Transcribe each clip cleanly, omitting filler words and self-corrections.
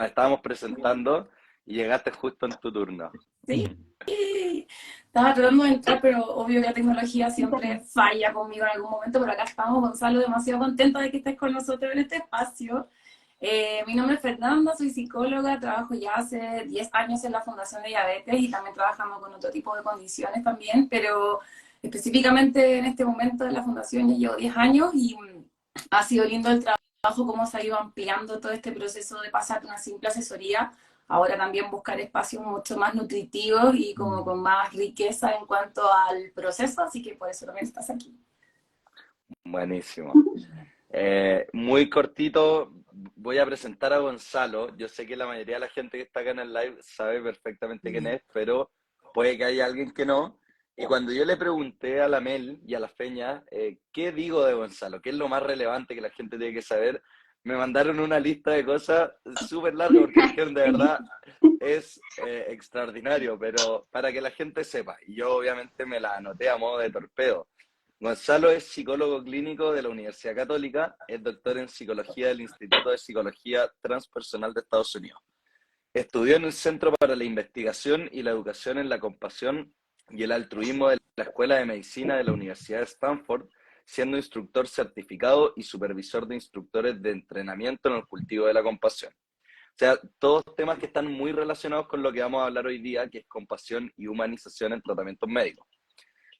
estábamos presentando y llegaste justo en tu turno. Sí, estaba tratando de entrar, pero obvio que la tecnología siempre falla conmigo en algún momento, pero acá estamos, Gonzalo, demasiado contenta de que estés con nosotros en este espacio. Mi nombre es Fernanda, soy psicóloga, trabajo ya hace 10 años en la Fundación de Diabetes y también trabajamos con otro tipo de condiciones también, pero específicamente en este momento en la Fundación ya llevo 10 años y ha sido lindo el trabajo, cómo se ha ido ampliando todo este proceso de pasar de una simple asesoría ahora también buscar espacios mucho más nutritivos y como con más riqueza en cuanto al proceso, así que por eso también estás aquí. Buenísimo. Muy cortito, voy a presentar a Gonzalo. Yo sé que la mayoría de la gente que está acá en el live sabe perfectamente quién es, pero puede que haya alguien que no. Y cuando yo le pregunté a la Mel y a la Feña, ¿qué digo de Gonzalo? ¿Qué es lo más relevante que la gente tiene que saber? Me mandaron una lista de cosas súper larga porque dijeron, de verdad, es extraordinario, pero para que la gente sepa, y yo obviamente me la anoté a modo de torpedo. Gonzalo es psicólogo clínico de la Universidad Católica, es doctor en psicología del Instituto de Psicología Transpersonal de Estados Unidos. Estudió en el Centro para la Investigación y la Educación en la Compasión y el Altruismo de la Escuela de Medicina de la Universidad de Stanford, siendo instructor certificado y supervisor de instructores de entrenamiento en el cultivo de la compasión. O sea, todos temas que están muy relacionados con lo que vamos a hablar hoy día, que es compasión y humanización en tratamientos médicos.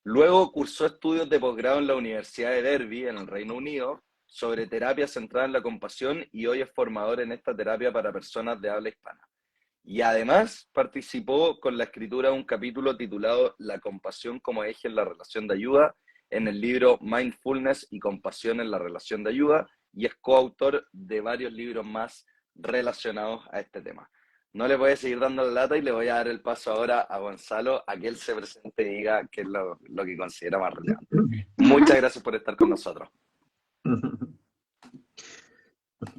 Luego cursó estudios de posgrado en la Universidad de Derby, en el Reino Unido, sobre terapia centrada en la compasión y hoy es formador en esta terapia para personas de habla hispana. Y además participó con la escritura de un capítulo titulado La compasión como eje en la relación de ayuda en el libro Mindfulness y compasión en la relación de ayuda y es coautor de varios libros más relacionados a este tema. No le voy a seguir dando la lata y le voy a dar el paso ahora a Gonzalo a que él se presente y diga qué es lo que considera más relevante. Muchas gracias por estar con nosotros.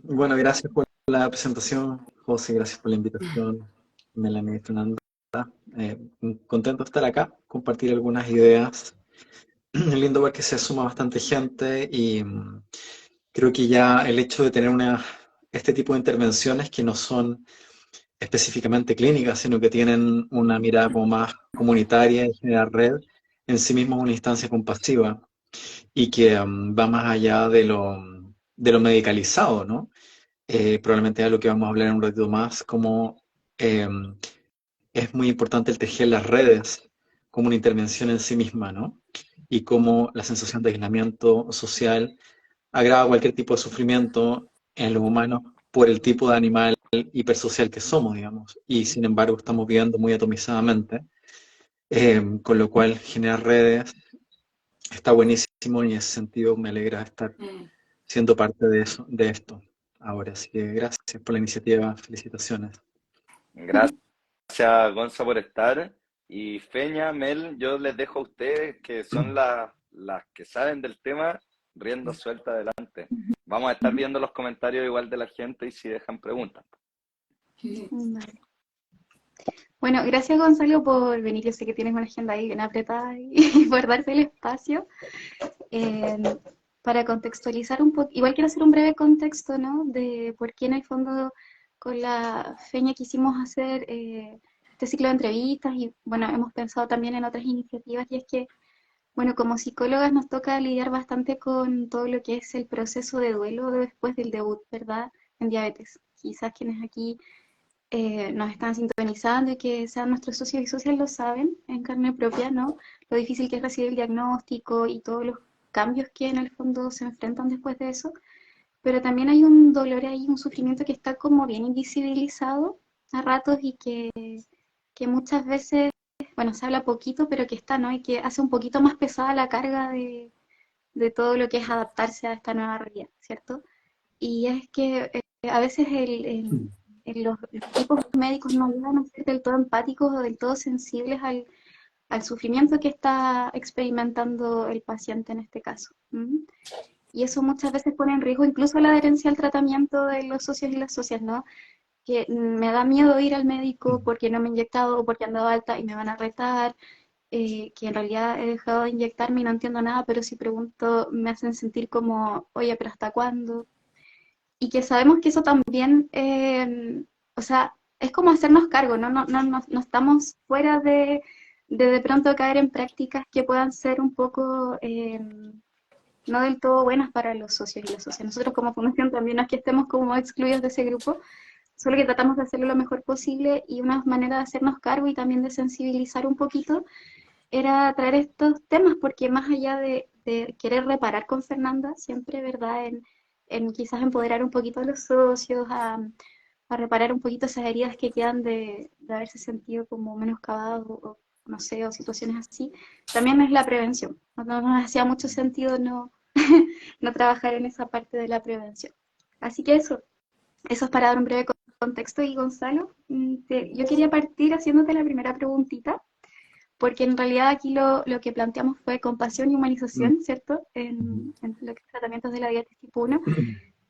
Bueno, gracias por la presentación, José, gracias por la invitación, Melanie y Fernanda. Contento de estar acá, compartir algunas ideas. Es lindo ver que se suma bastante gente y creo que ya el hecho de tener este tipo de intervenciones que no son específicamente clínicas, sino que tienen una mirada como más comunitaria y generar red, en sí mismo es una instancia compasiva y que va más allá de lo medicalizado, ¿no? Probablemente es lo que vamos a hablar en un ratito más, como es muy importante el tejer las redes como una intervención en sí misma, ¿no? Y cómo la sensación de aislamiento social agrava cualquier tipo de sufrimiento en los humanos por el tipo de animal hipersocial que somos, digamos. Y sin embargo estamos viviendo muy atomizadamente, con lo cual generar redes está buenísimo y en ese sentido me alegra estar siendo parte de eso, de esto ahora. Así que gracias por la iniciativa, felicitaciones. Gracias, Gonza, por estar. Y Feña, Mel, yo les dejo a ustedes, que son las que saben del tema, rienda suelta adelante. Vamos a estar viendo los comentarios igual de la gente y si dejan preguntas. Vale. Bueno, gracias Gonzalo por venir. Yo sé que tienes una agenda ahí bien apretada y por darte el espacio. Para contextualizar un poco, igual quiero hacer un breve contexto, ¿no? De por qué en el fondo con la Feña quisimos hacer este ciclo de entrevistas y bueno, hemos pensado también en otras iniciativas y es que, bueno, como psicólogas nos toca lidiar bastante con todo lo que es el proceso de duelo después del debut, ¿verdad? En diabetes. Quizás quienes aquí nos están sintonizando y que sean nuestros socios y socias lo saben en carne propia, ¿no? Lo difícil que es recibir el diagnóstico y todos los cambios que en el fondo se enfrentan después de eso, pero también hay un dolor ahí, un sufrimiento que está como bien invisibilizado a ratos y que muchas veces, bueno, se habla poquito, pero que está, ¿no? Y que hace un poquito más pesada la carga de todo lo que es adaptarse a esta nueva realidad, ¿cierto? Y es que a veces los equipos médicos no llegan a ser del todo empáticos o del todo sensibles al sufrimiento que está experimentando el paciente en este caso. Y eso muchas veces pone en riesgo incluso la adherencia al tratamiento de los socios y las socias, ¿no? Que me da miedo ir al médico porque no me he inyectado o porque he andado alta y me van a retar, que en realidad he dejado de inyectarme y no entiendo nada, pero si pregunto me hacen sentir como, oye, pero ¿hasta cuándo? Y que sabemos que eso también, o o sea, es como hacernos cargo, ¿no? No estamos fuera de pronto caer en prácticas que puedan ser un poco no del todo buenas para los socios y las socias. Nosotros como fundación también no es que estemos como excluidos de ese grupo, solo que tratamos de hacerlo lo mejor posible y una manera de hacernos cargo y también de sensibilizar un poquito era traer estos temas, porque más allá de querer reparar con Fernanda, siempre, ¿verdad? En quizás empoderar un poquito a los socios, a reparar un poquito esas heridas que quedan de haberse sentido como menoscabados o no sé, o situaciones así, también es la prevención. No nos hacía mucho sentido no, no trabajar en esa parte de la prevención. Así que eso es para dar un breve contexto. Y Gonzalo, yo quería partir haciéndote la primera preguntita, porque en realidad aquí lo que planteamos fue compasión y humanización, ¿cierto? En lo que es tratamientos de la diabetes tipo 1.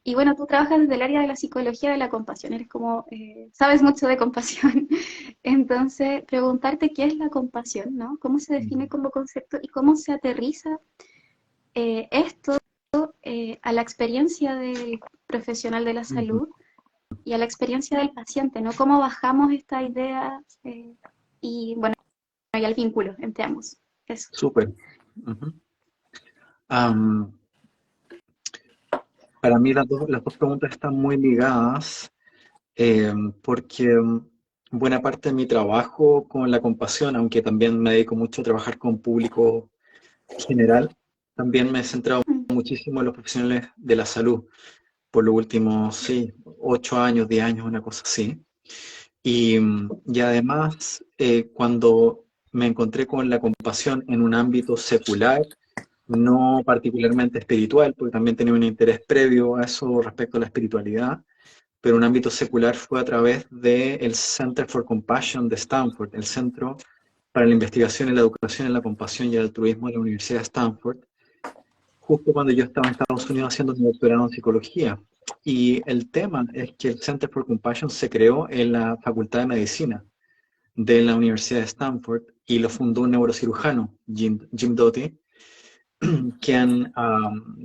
Y bueno, tú trabajas desde el área de la psicología de la compasión, eres como, sabes mucho de compasión. Entonces, preguntarte qué es la compasión, ¿no? ¿Cómo se define como concepto y cómo se aterriza esto a la experiencia del profesional de la salud y a la experiencia del paciente, ¿no? ¿Cómo bajamos esta idea y, bueno, y al vínculo entre ambos? Eso. Súper. Para mí las dos preguntas están muy ligadas porque buena parte de mi trabajo con la compasión, aunque también me dedico mucho a trabajar con público general, también me he centrado muchísimo en los profesionales de la salud por los últimos, sí, 8 años, 10 años, una cosa así. Y además, cuando me encontré con la compasión en un ámbito secular, no particularmente espiritual, porque también tenía un interés previo a eso respecto a la espiritualidad, pero un ámbito secular fue a través del Center for Compassion de Stanford, el Centro para la Investigación y la Educación en la Compasión y el Altruismo de la Universidad de Stanford, justo cuando yo estaba en Estados Unidos haciendo mi doctorado en psicología. Y el tema es que el Center for Compassion se creó en la Facultad de Medicina de la Universidad de Stanford y lo fundó un neurocirujano, Jim Doty, quien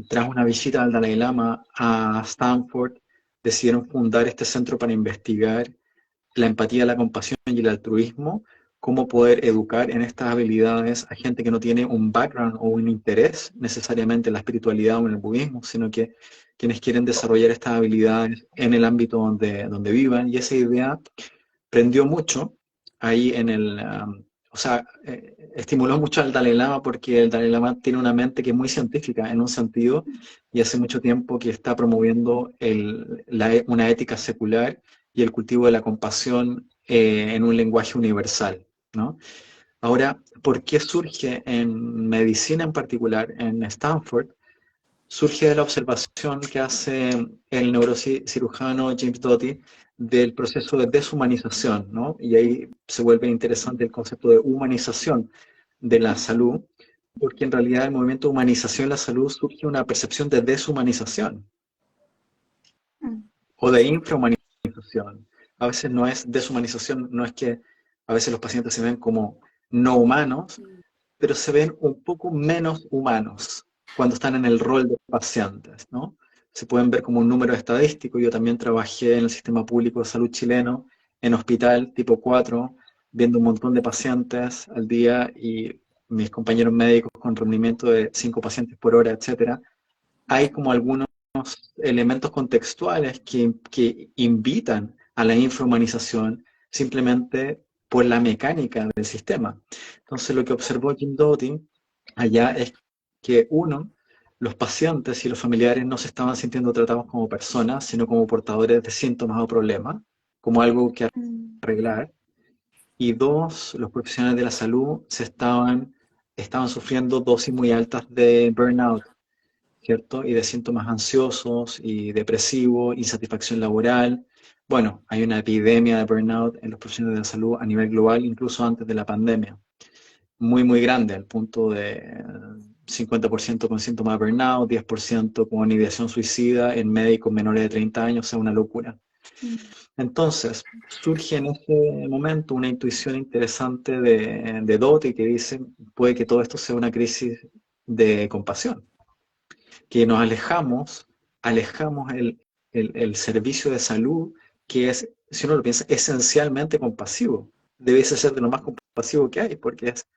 tras una visita al Dalai Lama a Stanford decidieron fundar este centro para investigar la empatía, la compasión y el altruismo, cómo poder educar en estas habilidades a gente que no tiene un background o un interés necesariamente en la espiritualidad o en el budismo, sino que quienes quieren desarrollar estas habilidades en el ámbito donde vivan. Y esa idea prendió mucho ahí en el... o sea, estimuló mucho al Dalai Lama porque el Dalai Lama tiene una mente que es muy científica en un sentido y hace mucho tiempo que está promoviendo una ética secular y el cultivo de la compasión en un lenguaje universal, ¿no? Ahora, ¿por qué surge en medicina en particular, en Stanford? Surge de la observación que hace el neurocirujano James Doty del proceso de deshumanización, ¿no? Y ahí se vuelve interesante el concepto de humanización de la salud, porque en realidad el movimiento de humanización de la salud surge una percepción de deshumanización o de infrahumanización. A veces no es deshumanización, no es que a veces los pacientes se ven como no humanos, pero se ven un poco menos humanos cuando están en el rol de pacientes, ¿no? Se pueden ver como un número estadístico. Yo también trabajé en el sistema público de salud chileno, en hospital tipo 4, viendo un montón de pacientes al día y mis compañeros médicos con rendimiento de 5 pacientes por hora, etcétera. Hay como algunos elementos contextuales que invitan a la infrahumanización simplemente por la mecánica del sistema. Entonces, lo que observó Jim Doty allá es que, uno, los pacientes y los familiares no se estaban sintiendo tratados como personas, sino como portadores de síntomas o problemas, como algo que arreglar. Y dos, los profesionales de la salud estaban sufriendo dosis muy altas de burnout, ¿cierto? Y de síntomas ansiosos y depresivos, insatisfacción laboral. Bueno, hay una epidemia de burnout en los profesionales de la salud a nivel global, incluso antes de la pandemia. Muy, muy grande, al punto de 50% con síntomas de burnout, 10% con ideación suicida en médicos menores de 30 años, o sea, una locura. Entonces, surge en ese momento una intuición interesante de Doty que dice, puede que todo esto sea una crisis de compasión, que nos alejamos el servicio de salud que es, si uno lo piensa, esencialmente compasivo. Debiese ser de lo más compasivo que hay, porque es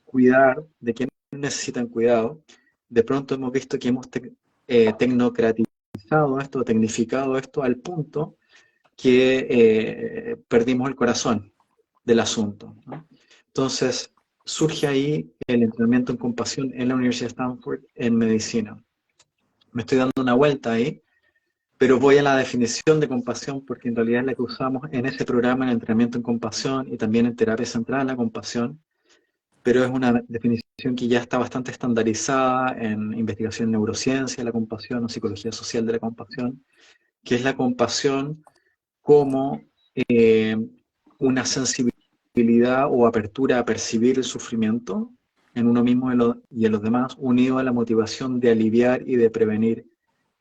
cuidar de quienes necesitan cuidado. De pronto hemos visto que hemos tecnocratizado esto, tecnificado esto al punto que perdimos el corazón del asunto, ¿no? Entonces, surge ahí el entrenamiento en compasión en la Universidad de Stanford en medicina. Me estoy dando una vuelta ahí, pero voy a la definición de compasión porque en realidad es la que usamos en ese programa, en entrenamiento en compasión y también en terapia centrada en la compasión, pero es una definición que ya está bastante estandarizada en investigación en neurociencia de la compasión o psicología social de la compasión, que es la compasión como una sensibilidad o apertura a percibir el sufrimiento en uno mismo y en los demás, unido a la motivación de aliviar y de prevenir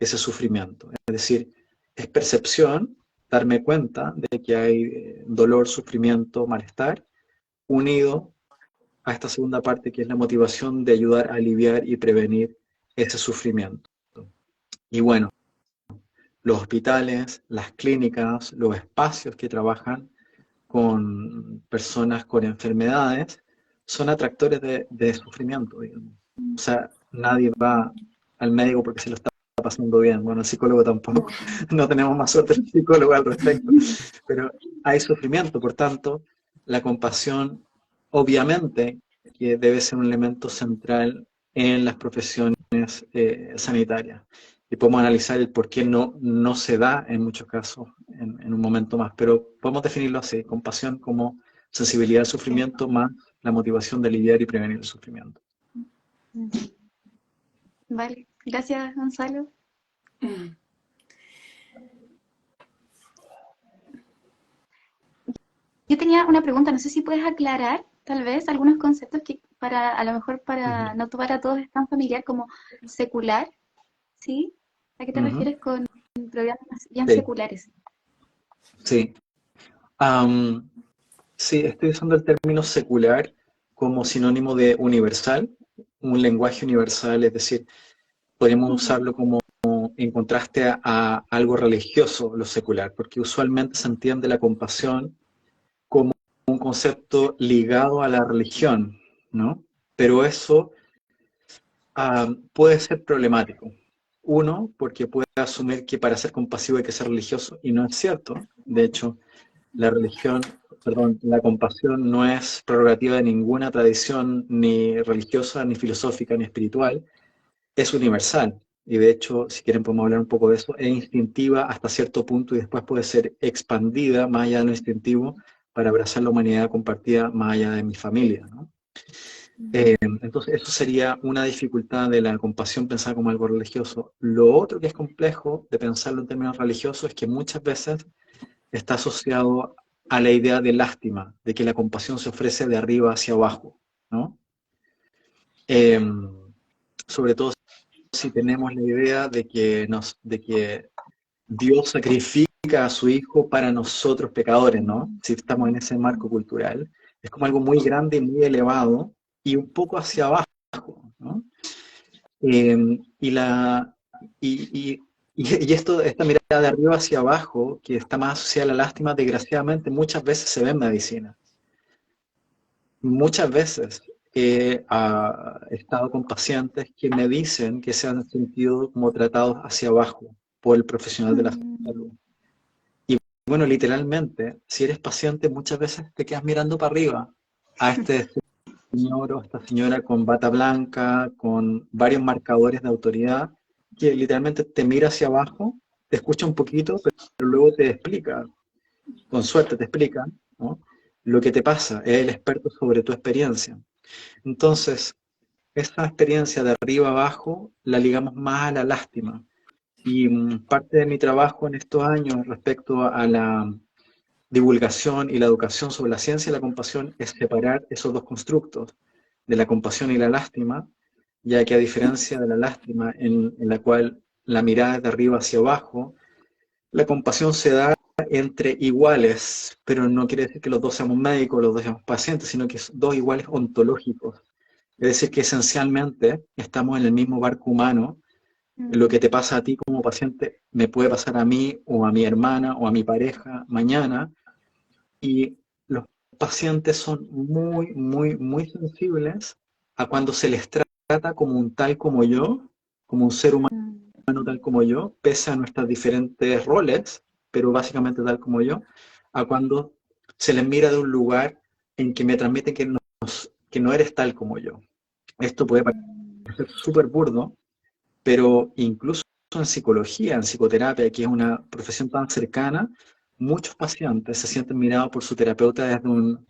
ese sufrimiento. Es decir, es percepción, darme cuenta de que hay dolor, sufrimiento, malestar, unido a esta segunda parte que es la motivación de ayudar a aliviar y prevenir ese sufrimiento. Y bueno, los hospitales, las clínicas, los espacios que trabajan con personas con enfermedades son atractores de sufrimiento, digamos. O sea, nadie va al médico porque se lo está pasando bien. Bueno, el psicólogo tampoco. No tenemos más suerte el psicólogo al respecto. Pero hay sufrimiento, por tanto, la compasión, obviamente, que debe ser un elemento central en las profesiones sanitarias. Y podemos analizar el por qué no se da en muchos casos en un momento más, pero podemos definirlo así, compasión como sensibilidad al sufrimiento más la motivación de aliviar y prevenir el sufrimiento. Vale, gracias Gonzalo. Yo tenía una pregunta, no sé si puedes aclarar tal vez algunos conceptos que a lo mejor para no para todos es tan familiar como secular, ¿sí? ¿A qué te refieres con programas bien seculares? Sí. Sí, estoy usando el término secular como sinónimo de universal, un lenguaje universal, es decir, podríamos usarlo como en contraste a algo religioso, lo secular, porque usualmente se entiende la compasión como un concepto ligado a la religión, ¿no? Pero eso puede ser problemático. Uno, porque puede asumir que para ser compasivo hay que ser religioso, y no es cierto. De hecho, la compasión no es prerrogativa de ninguna tradición ni religiosa, ni filosófica, ni espiritual. Es universal. Y de hecho, si quieren podemos hablar un poco de eso, es instintiva hasta cierto punto y después puede ser expandida más allá de lo instintivo para abrazar la humanidad compartida más allá de mi familia, ¿no? Entonces, eso sería una dificultad de la compasión pensada como algo religioso. Lo otro que es complejo de pensarlo en términos religiosos es que muchas veces está asociado a la idea de lástima, de que la compasión se ofrece de arriba hacia abajo, ¿no? Sobre todo si tenemos la idea de que Dios sacrifica a su Hijo para nosotros pecadores, ¿no? Si estamos en ese marco cultural, es como algo muy grande y muy elevado y un poco hacia abajo, ¿no? Y esta mirada de arriba hacia abajo, que está más asociada a la lástima, desgraciadamente muchas veces se ve en medicina. Muchas veces he estado con pacientes que me dicen que se han sentido como tratados hacia abajo por el profesional de la salud. Y bueno, literalmente, si eres paciente, muchas veces te quedas mirando para arriba a este señor o esta señora con bata blanca, con varios marcadores de autoridad, que literalmente te mira hacia abajo, te escucha un poquito, pero luego te explica, con suerte te explica, ¿no?, lo que te pasa, es el experto sobre tu experiencia. Entonces, esta experiencia de arriba abajo la ligamos más a la lástima. Y parte de mi trabajo en estos años respecto a la divulgación y la educación sobre la ciencia y la compasión es separar esos dos constructos de la compasión y la lástima, ya que a diferencia de la lástima en la cual la mirada es de arriba hacia abajo, la compasión se da entre iguales, pero no quiere decir que los dos seamos médicos, los dos seamos pacientes, sino que son dos iguales ontológicos. Es decir, que esencialmente estamos en el mismo barco humano, Lo que te pasa a ti como paciente me puede pasar a mí o a mi hermana o a mi pareja mañana, y los pacientes son muy, muy, muy sensibles a cuando se les trata como un tal como yo, como un ser humano tal como yo, pese a nuestros diferentes roles, pero básicamente tal como yo, a cuando se les mira de un lugar en que me transmiten que no eres tal como yo. Esto puede parecer súper burdo, pero incluso en psicología, en psicoterapia, que es una profesión tan cercana, muchos pacientes se sienten mirados por su terapeuta desde un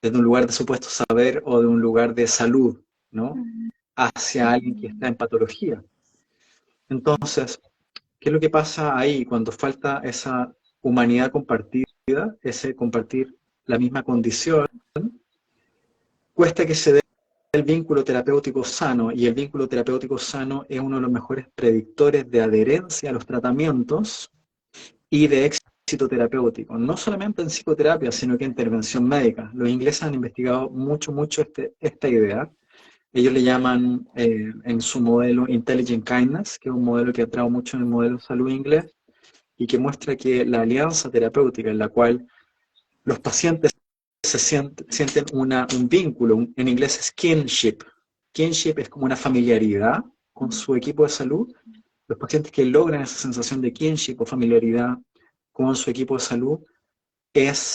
lugar de supuesto saber o de un lugar de salud, ¿no? Hacia alguien que está en patología. Entonces, ¿qué es lo que pasa ahí cuando falta esa humanidad compartida, ese compartir la misma condición? Cuesta que se dé el vínculo terapéutico sano, y el vínculo terapéutico sano es uno de los mejores predictores de adherencia a los tratamientos y de éxito terapéutico, no solamente en psicoterapia, sino que en intervención médica. Los ingleses han investigado mucho, mucho esta idea. Ellos le llaman en su modelo Intelligent Kindness, que es un modelo que ha entrado mucho en el modelo de salud inglés, y que muestra que la alianza terapéutica en la cual los pacientes sienten un vínculo, en inglés es kinship. Kinship es como una familiaridad con su equipo de salud. Los pacientes que logran esa sensación de kinship o familiaridad con su equipo de salud, es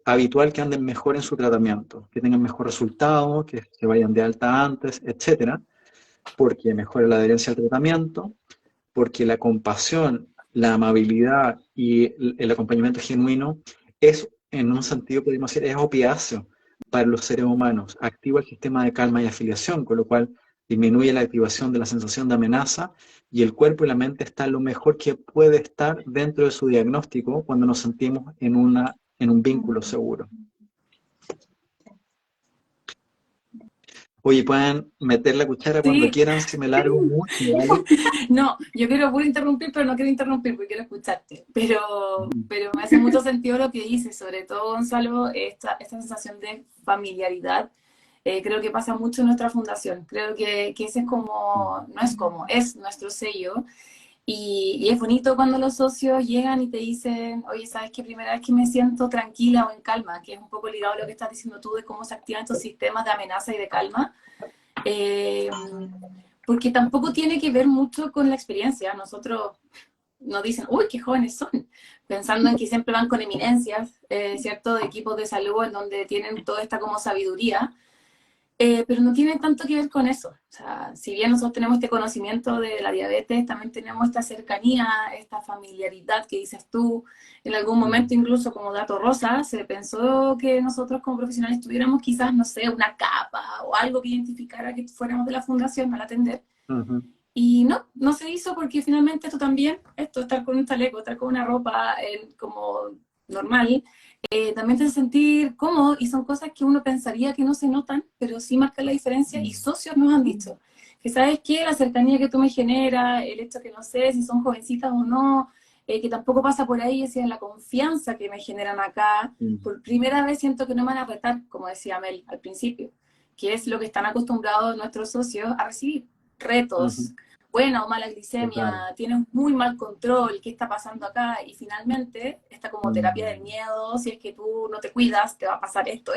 habitual que anden mejor en su tratamiento, que tengan mejor resultado, que se vayan de alta antes, etcétera, porque mejora la adherencia al tratamiento, porque la compasión, la amabilidad y el acompañamiento genuino es, en un sentido podemos decir, es opiáceo para los seres humanos, activa el sistema de calma y afiliación, con lo cual disminuye la activación de la sensación de amenaza, y el cuerpo y la mente están lo mejor que puede estar dentro de su diagnóstico cuando nos sentimos en un vínculo seguro. Oye, pueden meter la cuchara cuando Sí. quieran, si me largo mucho, ¿vale? No, yo puedo interrumpir, pero no quiero interrumpir porque quiero escucharte. Pero me hace mucho sentido lo que dices, sobre todo, Gonzalo, esta sensación de familiaridad. Creo que pasa mucho en nuestra fundación. Creo que ese es como, no es como, es nuestro sello. Y es bonito cuando los socios llegan y te dicen, oye, ¿sabes qué? Primera vez que me siento tranquila o en calma, que es un poco ligado a lo que estás diciendo tú de cómo se activan estos sistemas de amenaza y de calma. Porque tampoco tiene que ver mucho con la experiencia. Nosotros nos dicen, uy, qué jóvenes son, pensando en que siempre van con eminencias, ¿cierto? De equipos de salud en donde tienen toda esta como sabiduría. Pero no tiene tanto que ver con eso. O sea, si bien nosotros tenemos este conocimiento de la diabetes, también tenemos esta cercanía, esta familiaridad que dices tú. En algún momento, incluso como dato rosa, se pensó que nosotros como profesionales tuviéramos quizás, no sé, una capa o algo que identificara que fuéramos de la fundación al atender. Y no se hizo porque finalmente esto también, estar con un chaleco, estar con una ropa como normal, también te hace sentir cómodo, y son cosas que uno pensaría que no se notan, pero sí marcan la diferencia, y socios nos han dicho que, ¿sabes qué? La cercanía que tú me generas, el hecho que no sé si son jovencitas o no, que tampoco pasa por ahí, es la confianza que me generan acá. Por primera vez siento que no me van a retar, como decía Mel al principio, que es lo que están acostumbrados nuestros socios a recibir, retos, buena o mala glicemia, tienes muy mal control, ¿qué está pasando acá? Y finalmente, esta como terapia del miedo, si es que tú no te cuidas, te va a pasar esto,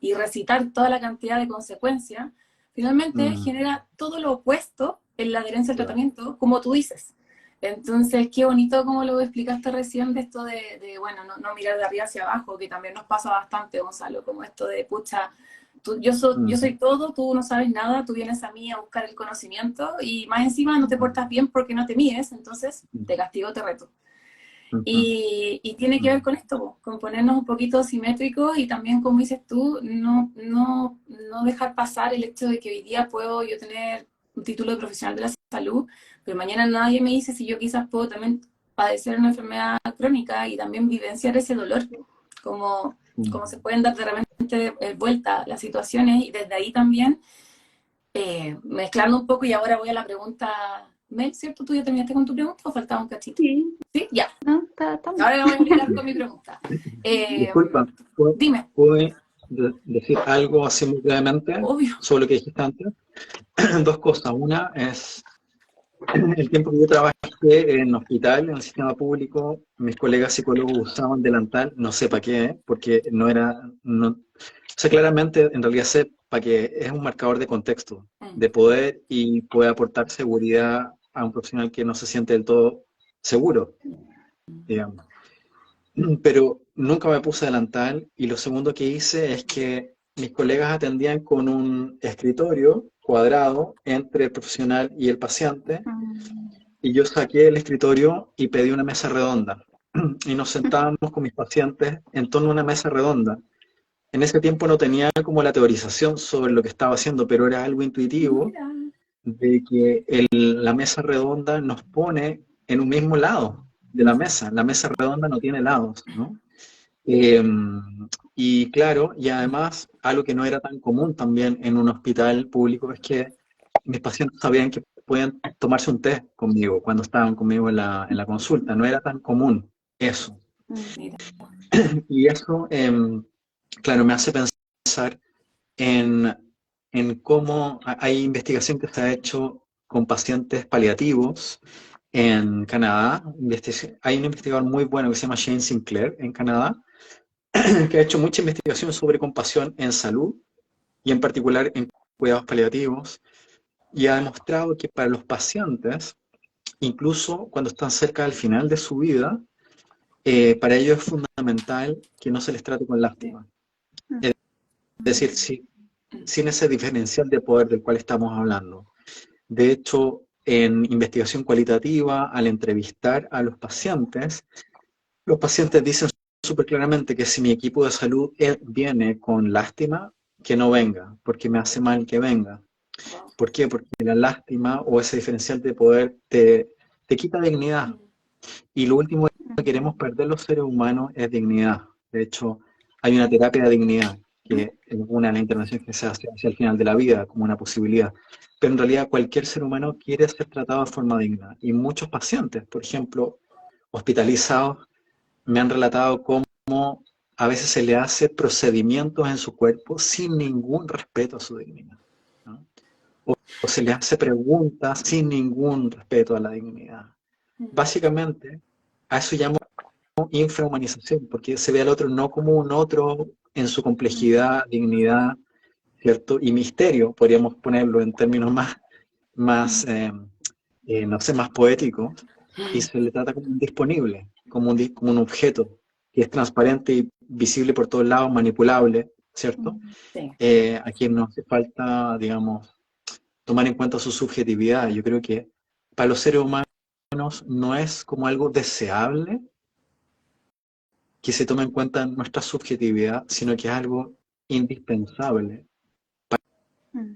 y recitar toda la cantidad de consecuencias, finalmente genera todo lo opuesto en la adherencia al tratamiento, como tú dices. Entonces, qué bonito como lo explicaste recién, de esto de bueno, no mirar de arriba hacia abajo, que también nos pasa bastante, Gonzalo, como esto de, pucha, yo soy todo, tú no sabes nada, tú vienes a mí a buscar el conocimiento, y más encima no te portas bien porque no te mides, entonces te castigo, te reto. Y tiene que ver con esto, con ponernos un poquito simétricos, y también, como dices tú, no dejar pasar el hecho de que hoy día puedo yo tener un título de profesional de la salud, pero mañana nadie me dice si yo quizás puedo también padecer una enfermedad crónica y también vivenciar ese dolor, como se pueden dar de repente vuelta las situaciones, y desde ahí también mezclando un poco. Y ahora voy a la pregunta, Mel, ¿cierto? ¿Tú ya terminaste con tu pregunta o faltaba un cachito? Sí, ya. No, está Ahora voy a explicar con mi pregunta. Disculpa, Dime. ¿puedo decir algo así muy brevemente Obvio. sobre lo que dijiste antes? Dos cosas. Una es, el tiempo que yo trabajé en hospital, en el sistema público, mis colegas psicólogos usaban delantal, no sé para qué, porque no era, no, o sea, claramente en realidad sé para qué, es un marcador de contexto, de poder y puede aportar seguridad a un profesional que no se siente del todo seguro, digamos. Pero nunca me puse delantal y lo segundo que hice es que mis colegas atendían con un escritorio cuadrado entre el profesional y el paciente y yo saqué el escritorio y pedí una mesa redonda y nos sentábamos con mis pacientes en torno a una mesa redonda. En ese tiempo no tenía como la teorización sobre lo que estaba haciendo, pero era algo intuitivo Mira. de que la mesa redonda nos pone en un mismo lado de la mesa. La mesa redonda no tiene lados, ¿no? Eh, y claro, y además, algo que no era tan común también en un hospital público es que mis pacientes sabían que podían tomarse un té conmigo cuando estaban conmigo en la consulta. No era tan común eso. Mira. Y eso, claro, me hace pensar en, en cómo hay investigación que se ha hecho con pacientes paliativos en Canadá. Hay un investigador muy bueno que se llama Shane Sinclair en Canadá, que ha hecho mucha investigación sobre compasión en salud y en particular en cuidados paliativos, y ha demostrado que para los pacientes, incluso cuando están cerca del final de su vida, para ellos es fundamental que no se les trate con lástima. Es decir, sin ese diferencial de poder del cual estamos hablando. De hecho, en investigación cualitativa, al entrevistar a los pacientes dicen súper claramente que si mi equipo de salud viene con lástima, que no venga, porque me hace mal que venga. ¿Por qué? Porque la lástima o ese diferencial de poder te quita dignidad. Y lo último que queremos perder los seres humanos es dignidad. De hecho, hay una terapia de dignidad, que es una de las intervenciones que se hace hacia el final de la vida como una posibilidad. Pero en realidad cualquier ser humano quiere ser tratado de forma digna. Y muchos pacientes, por ejemplo, hospitalizados, me han relatado cómo a veces se le hace procedimientos en su cuerpo sin ningún respeto a su dignidad, ¿no? O se le hace preguntas sin ningún respeto a la dignidad. Básicamente, a eso llamo infrahumanización, porque se ve al otro no como un otro en su complejidad, dignidad, ¿cierto? Y misterio, podríamos ponerlo en términos no sé, más poéticos, y se le trata como un disponible, como un objeto que es transparente y visible por todos lados, manipulable, ¿cierto? Sí. A quien no hace falta, digamos, tomar en cuenta su subjetividad. Yo creo que para los seres humanos no es como algo deseable que se tome en cuenta nuestra subjetividad, sino que es algo indispensable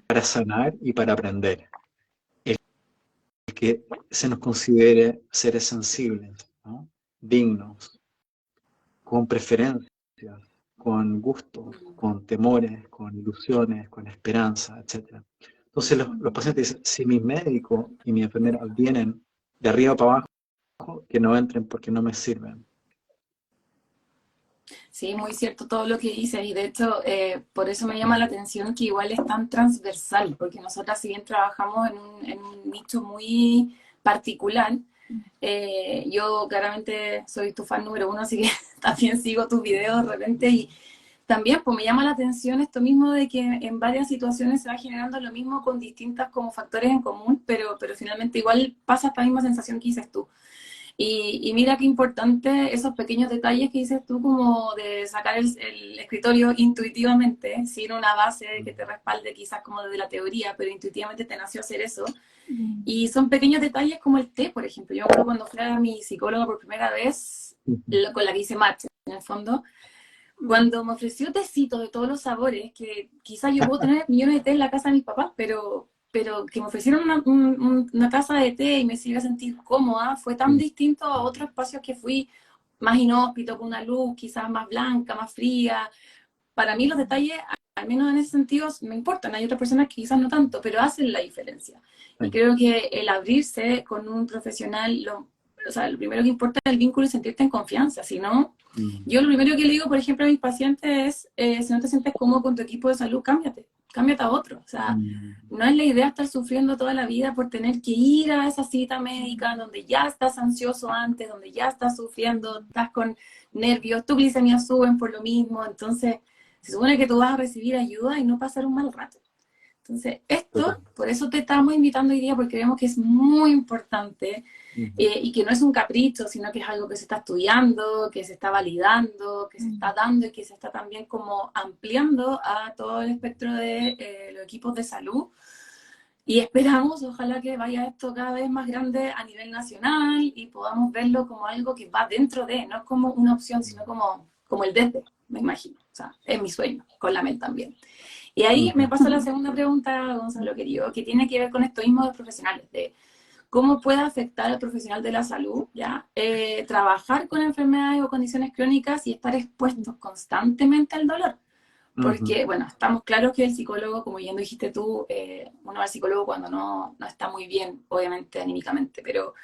para sanar y para aprender. El que se nos considere seres sensibles, ¿no? Dignos, con preferencias, con gustos, con temores, con ilusiones, con esperanza, etc. Entonces los pacientes dicen, si mi médico y mi enfermera vienen de arriba para abajo, que no entren porque no me sirven. Sí, muy cierto todo lo que dices y de hecho por eso me llama la atención que igual es tan transversal, porque nosotras si bien trabajamos en un nicho muy particular, yo claramente soy tu fan número uno, así que también sigo tus videos de repente y también pues me llama la atención esto mismo de que en varias situaciones se va generando lo mismo con distintas como factores en común, pero finalmente igual pasa esta misma sensación que dices tú. Y mira qué importante esos pequeños detalles que dices tú, como de sacar el escritorio intuitivamente, sin una base que te respalde quizás como desde la teoría, pero intuitivamente te nació hacer eso. Y son pequeños detalles como el té, por ejemplo. Yo me acuerdo cuando fui a mi psicóloga por primera vez, con la que hice match, en el fondo, cuando me ofreció tecitos de todos los sabores, que quizás yo puedo tener millones de té en la casa de mis papás, pero que me ofrecieron una taza de té y me hiciera sentir cómoda, fue tan distinto a otros espacios que fui más inhóspito, con una luz quizás más blanca, más fría. Para mí los detalles, al menos en ese sentido, me importan. Hay otras personas que quizás no tanto, pero hacen la diferencia. Y creo que el abrirse con un profesional, o sea, lo primero que importa es el vínculo y sentirte en confianza. Si no, yo lo primero que le digo, por ejemplo, a mis pacientes es, si no te sientes cómodo con tu equipo de salud, cámbiate. cámbiate a otro. O sea, no es la idea estar sufriendo toda la vida por tener que ir a esa cita médica donde ya estás ansioso antes, donde ya estás sufriendo, estás con nervios, tu glicemia suben por lo mismo, entonces se supone que tú vas a recibir ayuda y no pasar un mal rato. Entonces, esto, por eso te estamos invitando hoy día, porque vemos que es muy importante y que no es un capricho, sino que es algo que se está estudiando, que se está validando, que se está dando y que se está también como ampliando a todo el espectro de los equipos de salud. Y esperamos, ojalá que vaya esto cada vez más grande a nivel nacional y podamos verlo como algo que va dentro de, no como una opción, sino como el desde, me imagino. O sea, es mi sueño, con la MEL también. Y ahí me pasa la segunda pregunta, Gonzalo querido, que tiene que ver con esto mismo de los profesionales, de cómo puede afectar al profesional de la salud, ¿ya? Trabajar con enfermedades o condiciones crónicas y estar expuestos constantemente al dolor. Porque, bueno, estamos claros que el psicólogo, como ya lo dijiste tú, uno va al psicólogo cuando no está muy bien, obviamente, anímicamente, pero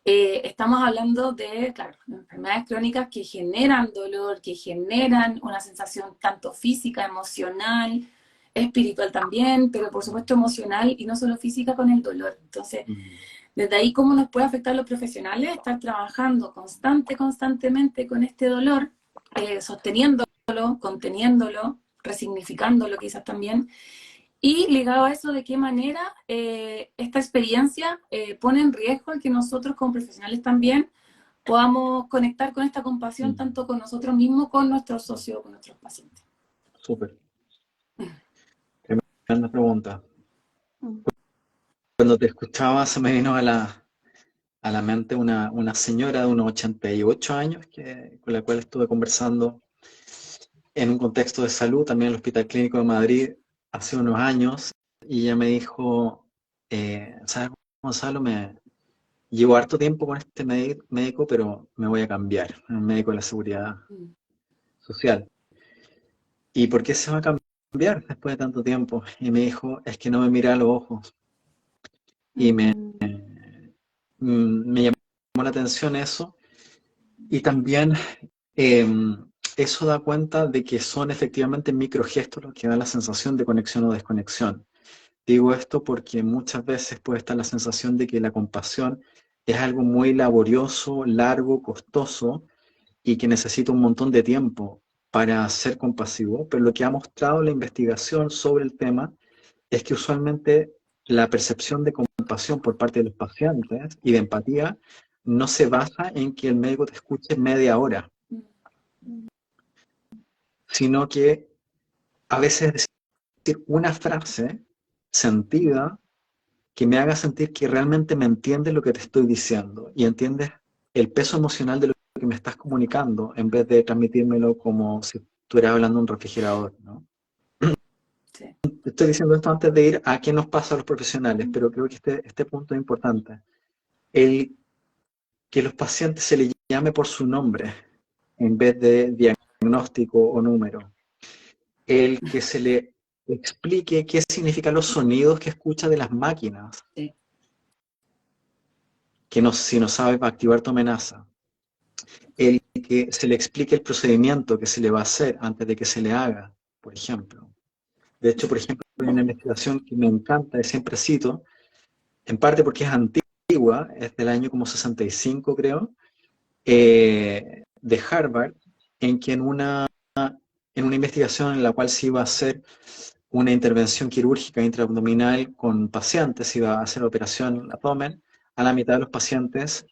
estamos hablando de, claro, enfermedades crónicas que generan dolor, que generan una sensación tanto física, emocional, espiritual también, pero por supuesto emocional y no solo física con el dolor. Entonces, desde ahí, ¿cómo nos puede afectar a los profesionales? Estar trabajando constantemente con este dolor, sosteniéndolo, conteniéndolo, resignificándolo quizás también, y ligado a eso, de qué manera esta experiencia pone en riesgo el que nosotros como profesionales también podamos conectar con esta compasión tanto con nosotros mismos, con nuestros socios, con nuestros pacientes. Súper. Tremenda pregunta. Cuando te escuchaba se me vino a la mente una señora de unos 88 años con la cual estuve conversando en un contexto de salud, también en el Hospital Clínico de Madrid, hace unos años, y ella me dijo, ¿sabes, Gonzalo? Llevo harto tiempo con este médico, pero me voy a cambiar, un médico de la Seguridad Social. ¿Y por qué se va a cambiar después de tanto tiempo? Y me dijo, es que no me mira a los ojos. Y me llamó la atención eso. Y también eso da cuenta de que son efectivamente microgestos los que dan la sensación de conexión o desconexión. Digo esto porque muchas veces puede estar la sensación de que la compasión es algo muy laborioso, largo, costoso y que necesita un montón de tiempo para ser compasivo, pero lo que ha mostrado la investigación sobre el tema es que usualmente la percepción de compasión por parte de los pacientes y de empatía no se basa en que el médico te escuche media hora, sino que a veces decir una frase sentida que me haga sentir que realmente me entiendes lo que te estoy diciendo y entiendes el peso emocional de lo que me estás comunicando en vez de transmitírmelo como si estuvieras hablando de un refrigerador, ¿no? Sí. Estoy diciendo esto antes de ir a qué nos pasa a los profesionales, pero creo que este punto es importante. El que los pacientes se les llame por su nombre en vez de diagnóstico o número. El que se le explique qué significan los sonidos que escucha de las máquinas. Sí. Que no, si no sabes va a activar tu amenaza. El que se le explique el procedimiento que se le va a hacer antes de que se le haga, por ejemplo. De hecho, por ejemplo, hay una investigación que me encanta y siempre cito, en parte porque es antigua, es del año como 65 creo, de Harvard, en que en una investigación en la cual se iba a hacer una intervención quirúrgica intraabdominal con pacientes, se iba a hacer operación en el abdomen, a la mitad de los pacientes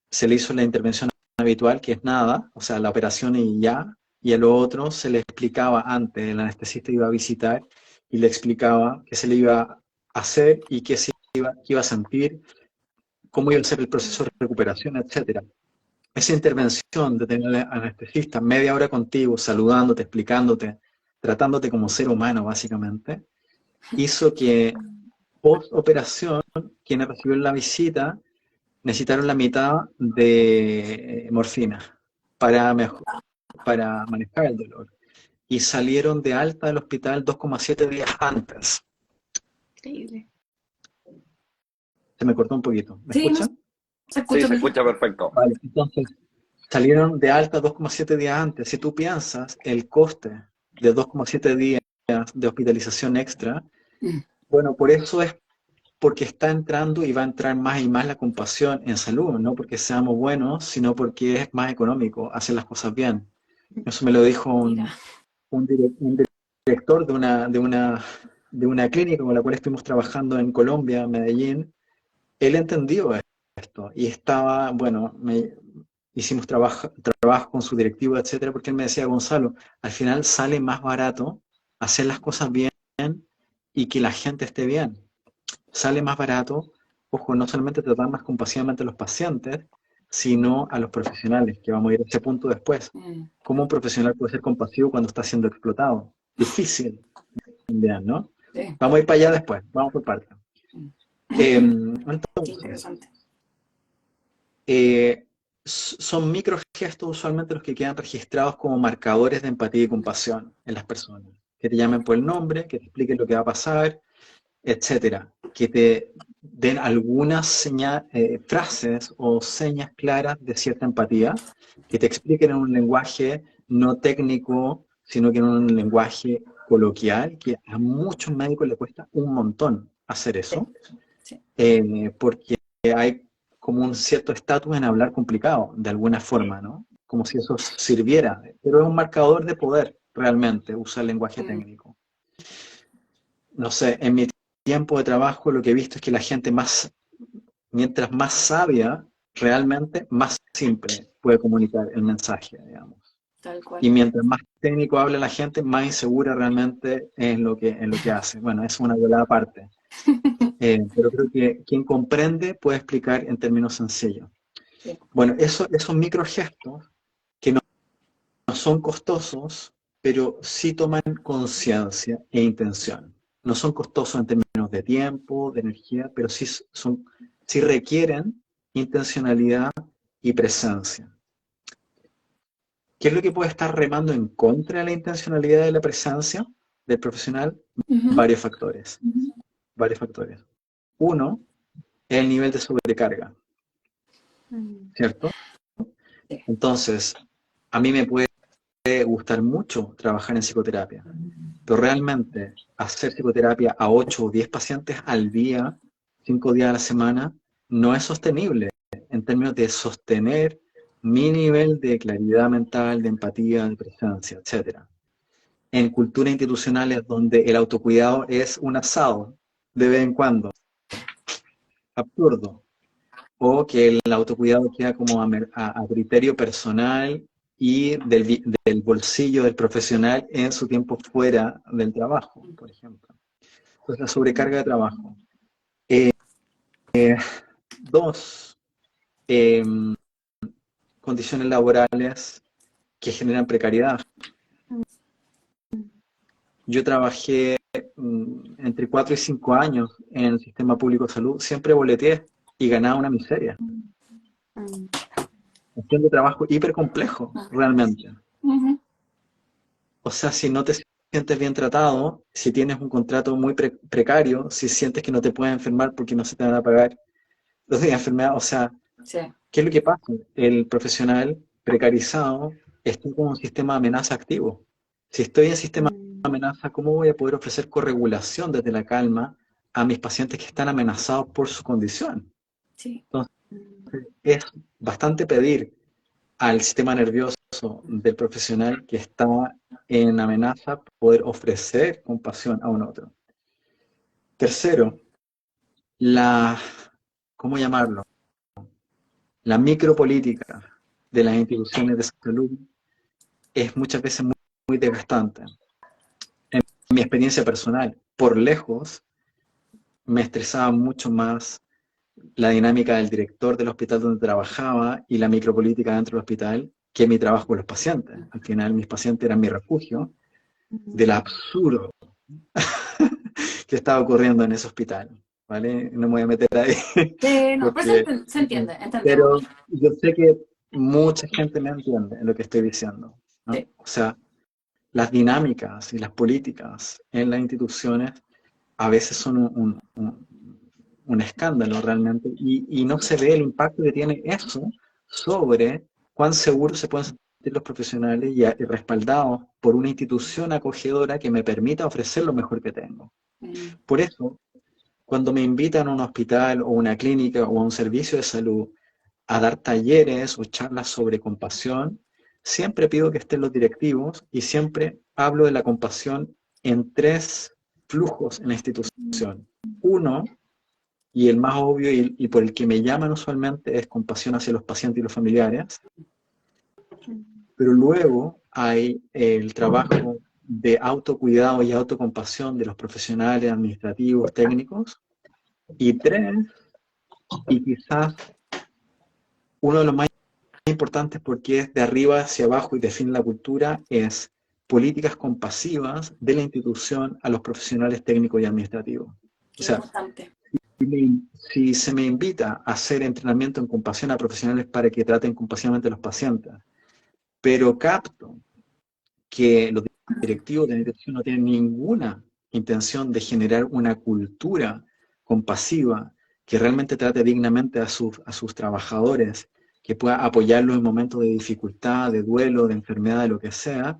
se le hizo la intervención habitual, que es nada, o sea, la operación y ya, y a lo otro se le explicaba antes, el anestesista iba a visitar y le explicaba qué se le iba a hacer y qué iba a sentir, cómo iba a ser el proceso de recuperación, etc. Esa intervención de tener al anestesista media hora contigo, saludándote, explicándote, tratándote como ser humano, básicamente, hizo que post operación, quienes recibieron la visita, necesitaron la mitad de morfina para manejar el dolor. Y salieron de alta del hospital 2,7 días antes. Increíble. Se me cortó un poquito. ¿Me Sí, no escuchan? se escucha. Sí, se escucha perfecto. Vale, entonces salieron de alta 2,7 días antes. Si tú piensas el coste de 2,7 días semanas de hospitalización extra. Bueno, por eso es porque está entrando y va a entrar más y más la compasión en salud, no porque seamos buenos, sino porque es más económico hacer las cosas bien. Eso me lo dijo Mira. un director de una clínica con la cual estuvimos trabajando en Colombia, Medellín. Él entendió esto y estaba, bueno, hicimos trabajo con su directivo, etcétera, porque él me decía, Gonzalo, al final sale más barato hacer las cosas bien y que la gente esté bien. Sale más barato, ojo, no solamente tratar más compasivamente a los pacientes, sino a los profesionales, que vamos a ir a ese punto después. ¿Cómo un profesional puede ser compasivo cuando está siendo explotado? Difícil, ¿no? Sí. Vamos a ir para allá después, vamos por partes. Qué Entonces, interesante. son microgestos usualmente los que quedan registrados como marcadores de empatía y compasión en las personas. Que te llamen por el nombre, que te expliquen lo que va a pasar, etcétera. Que te den algunas frases o señas claras de cierta empatía, que te expliquen en un lenguaje no técnico, sino que en un lenguaje coloquial, que a muchos médicos les cuesta un montón hacer eso, Sí. porque hay como un cierto estatus en hablar complicado, de alguna forma, ¿no? Como si eso sirviera, pero es un marcador de poder, realmente, usar el lenguaje técnico. No sé, en mi tiempo de trabajo lo que he visto es que la gente mientras más sabia, realmente, más simple puede comunicar el mensaje, digamos. Tal cual. Y mientras más técnico habla la gente, más insegura realmente es en lo que hace. Bueno, es una volada aparte. Pero creo que quien comprende puede explicar en términos sencillos. Sí. Bueno, esos microgestos que no son costosos, pero sí toman conciencia e intención. No son costosos en términos de tiempo, de energía, pero sí requieren intencionalidad y presencia. ¿Qué es lo que puede estar remando en contra de la intencionalidad y la presencia del profesional? Varios factores. Varios factores. Uno es el nivel de sobrecarga, ¿cierto? Sí. Entonces, a mí me puede gustar mucho trabajar en psicoterapia, pero realmente hacer psicoterapia a 8 o 10 pacientes al día, 5 días a la semana, no es sostenible en términos de sostener mi nivel de claridad mental, de empatía, de presencia, etc. En culturas institucionales donde el autocuidado es un asado de vez en cuando, absurdo, o que el autocuidado queda como a criterio personal y del bolsillo del profesional en su tiempo fuera del trabajo, por ejemplo. Entonces, la sobrecarga de trabajo. Dos, condiciones laborales que generan precariedad. Yo trabajé entre 4 y 5 años en el sistema público de salud, siempre boleteé y ganaba una miseria. Haciendo trabajo hiper complejo, realmente. O sea, si no te sientes bien tratado, si tienes un contrato muy precario, si sientes que no te puedes enfermar porque no se te van a pagar los días de enfermedad, o sea, Sí. ¿qué es lo que pasa? El profesional precarizado está con un sistema de amenaza activo. Si estoy en sistema de amenaza, ¿cómo voy a poder ofrecer corregulación desde la calma a mis pacientes que están amenazados por su condición? Sí. Entonces, es bastante pedir al sistema nervioso del profesional que está en amenaza poder ofrecer compasión a un otro. Tercero, ¿cómo llamarlo? La micropolítica de las instituciones de salud es muchas veces muy, muy desgastante. En mi experiencia personal, por lejos, me estresaba mucho más la dinámica del director del hospital donde trabajaba y la micropolítica dentro del hospital que mi trabajo con los pacientes. Al final, mis pacientes eran mi refugio del absurdo que estaba ocurriendo en ese hospital, ¿vale? No me voy a meter ahí. No, Porque, pero se entiende, entendemos. pero yo sé que mucha gente me entiende en lo que estoy diciendo, ¿no? Sí. O sea, las dinámicas y las políticas en las instituciones a veces son un escándalo realmente y no se ve el impacto que tiene eso sobre cuán seguros se pueden sentir los profesionales y respaldados por una institución acogedora que me permita ofrecer lo mejor que tengo. Por eso, cuando me invitan a un hospital o una clínica o a un servicio de salud a dar talleres o charlas sobre compasión, siempre pido que estén los directivos y siempre hablo de la compasión en 3 flujos en la institución. Uno, y el más obvio y por el que me llaman usualmente, es compasión hacia los pacientes y los familiares. Pero luego hay el trabajo de autocuidado y autocompasión de los profesionales, administrativos, técnicos. Y 3, y quizás uno de los más importantes porque es de arriba hacia abajo y define la cultura, es políticas compasivas de la institución a los profesionales técnicos y administrativos. Qué O sea, importante. si se me invita a hacer entrenamiento en compasión a profesionales para que traten compasivamente a los pacientes, pero capto que los directivos de la institución no tienen ninguna intención de generar una cultura compasiva que realmente trate dignamente a sus trabajadores, que pueda apoyarlos en momentos de dificultad, de duelo, de enfermedad, de lo que sea,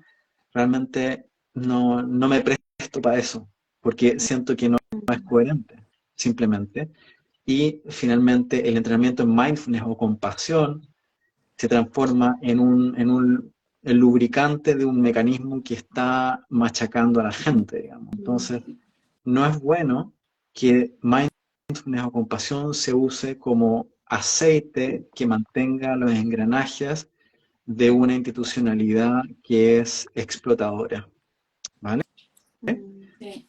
realmente no me presto para eso, porque siento que no es coherente, simplemente. Y finalmente el entrenamiento en mindfulness o compasión se transforma en el lubricante de un mecanismo que está machacando a la gente, digamos. Entonces, no es bueno que mindfulness o compasión se use como aceite que mantenga los engranajes de una institucionalidad que es explotadora, ¿vale? Sí.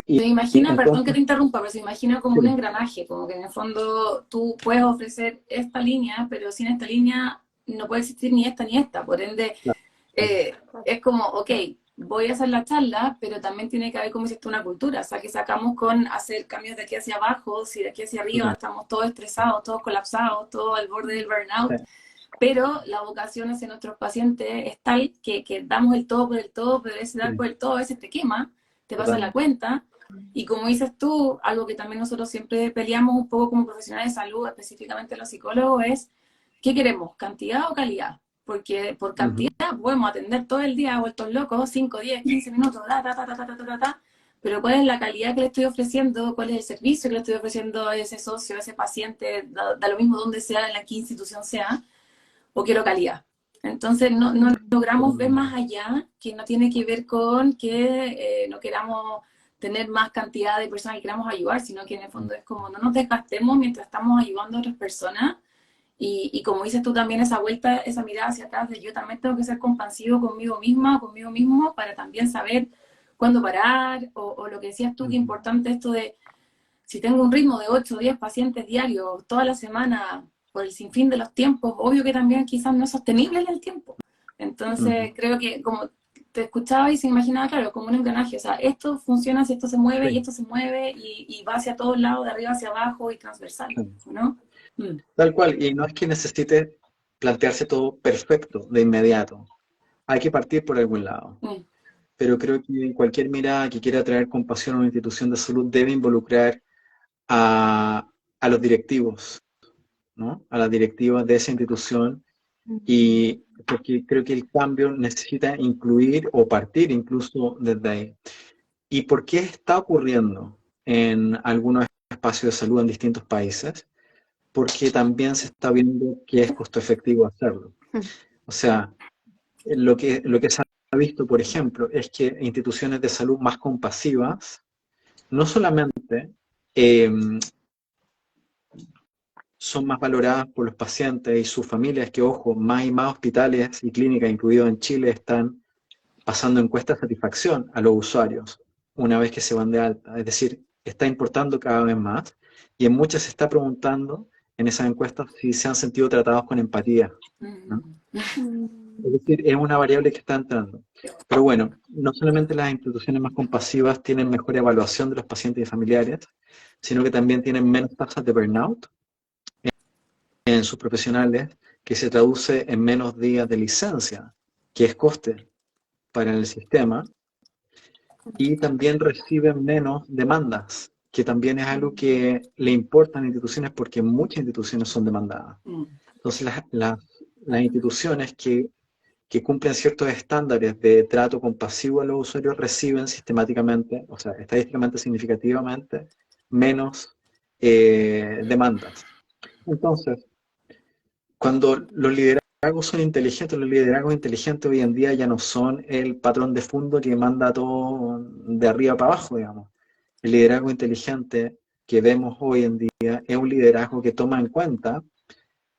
Y Se imagina, perdón que entonces, te interrumpa, pero se imagina como un sí, engranaje, como que en el fondo tú puedes ofrecer esta línea, pero sin esta línea no puede existir ni esta ni esta. Por ende, claro, es como, ok, voy a hacer la charla, pero también tiene que haber, como hiciste, una cultura. O sea, que sacamos con hacer cambios de aquí hacia abajo, si de aquí hacia arriba estamos todos estresados, todos colapsados, todos al borde del burnout. sí, Pero la vocación hacia nuestros pacientes es tal que damos el todo por el todo, pero ese dar sí, por el todo a veces te quema, te pasa la totalmente. cuenta. Y como dices tú, algo que también nosotros siempre peleamos un poco como profesionales de salud, específicamente los psicólogos, es ¿qué queremos? ¿Cantidad o calidad? Porque por cantidad podemos atender todo el día vueltos locos, 5, 10, 15 minutos, pero ¿cuál es la calidad que le estoy ofreciendo? ¿Cuál es el servicio que le estoy ofreciendo a ese socio, a ese paciente? Da lo mismo donde sea, en la qué institución sea, o quiero calidad. Entonces no logramos ver más allá, que no tiene que ver con que no queramos tener más cantidad de personas que queramos ayudar, sino que en el fondo es como no nos desgastemos mientras estamos ayudando a otras personas. Y como dices tú también, esa vuelta, esa mirada hacia atrás de yo también tengo que ser compasivo conmigo misma, conmigo mismo, para también saber cuándo parar, o lo que decías tú, que importante esto de si tengo un ritmo de 8 o 10 pacientes diarios toda la semana por el sinfín de los tiempos, obvio que también quizás no es sostenible en el tiempo. Entonces, creo que como te escuchaba y se imaginaba, claro, como un engranaje, o sea, esto funciona si esto se mueve y Sí, esto se mueve y va hacia todos lados, de arriba hacia abajo y transversal, sí. ¿no? Mm. Tal cual, y no es que necesite plantearse todo perfecto de inmediato. Hay que partir por algún lado. Mm. Pero creo que cualquier mirada que quiera traer compasión a una institución de salud debe involucrar a, a los directivos, ¿no? A las directivas de esa institución, y porque creo que el cambio necesita incluir o partir incluso desde ahí. ¿Y por qué está ocurriendo en algunos espacios de salud en distintos países? Porque también se está viendo que es costo efectivo hacerlo. O sea, lo que se ha visto, por ejemplo, es que instituciones de salud más compasivas no solamente eh, son más valoradas por los pacientes y sus familias, que ojo, más y más hospitales y clínicas, incluidos en Chile, están pasando encuestas de satisfacción a los usuarios una vez que se van de alta. Es decir, está importando cada vez más y en muchas se está preguntando en esas encuestas si se han sentido tratados con empatía, ¿no? Es decir, es una variable que está entrando. Pero bueno, no solamente las instituciones más compasivas tienen mejor evaluación de los pacientes y familiares, sino que también tienen menos tasas de burnout en sus profesionales, que se traduce en menos días de licencia, que es coste para el sistema, y también reciben menos demandas, que también es algo que le importa a las instituciones porque muchas instituciones son demandadas. Entonces las instituciones que que cumplen ciertos estándares de trato compasivo a los usuarios reciben sistemáticamente, o sea, estadísticamente significativamente, menos demandas. Entonces, cuando los liderazgos son inteligentes, los liderazgos inteligentes hoy en día ya no son el patrón de fondo que manda todo de arriba para abajo, digamos. El liderazgo inteligente que vemos hoy en día es un liderazgo que toma en cuenta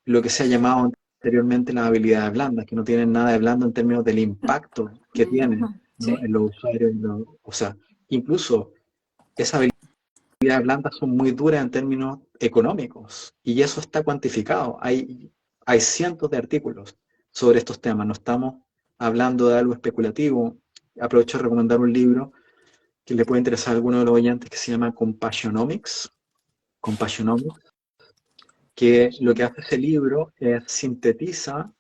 lo que se ha llamado anteriormente las habilidades blandas, que no tienen nada de blando en términos del impacto que tienen, ¿no? Sí. En los usuarios. O sea, incluso esas habilidades blandas son muy duras en términos económicos y eso está cuantificado. Hay cientos de artículos sobre estos temas. No estamos hablando de algo especulativo. Aprovecho de recomendar un libro que le puede interesar a alguno de los oyentes que se llama Compassionomics, que lo que hace ese libro es sintetiza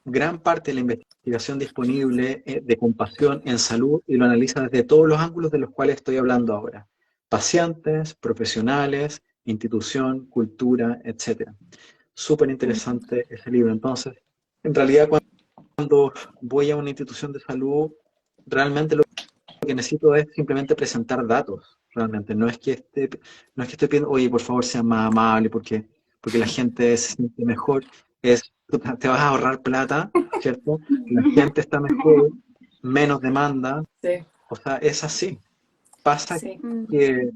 gran parte de la investigación disponible de compasión en salud y lo analiza desde todos los ángulos de los cuales estoy hablando ahora. Pacientes, profesionales, institución, cultura, etc. Súper interesante ese libro. Entonces, en realidad cuando voy a una institución de salud, realmente lo que necesito es simplemente presentar datos. Realmente, no es que esté pidiendo, oye, por favor, sea más amable porque la gente se siente mejor. Te vas a ahorrar plata, ¿cierto? La gente está mejor, menos demanda. Sí. O sea, es así. Pasa Sí. que,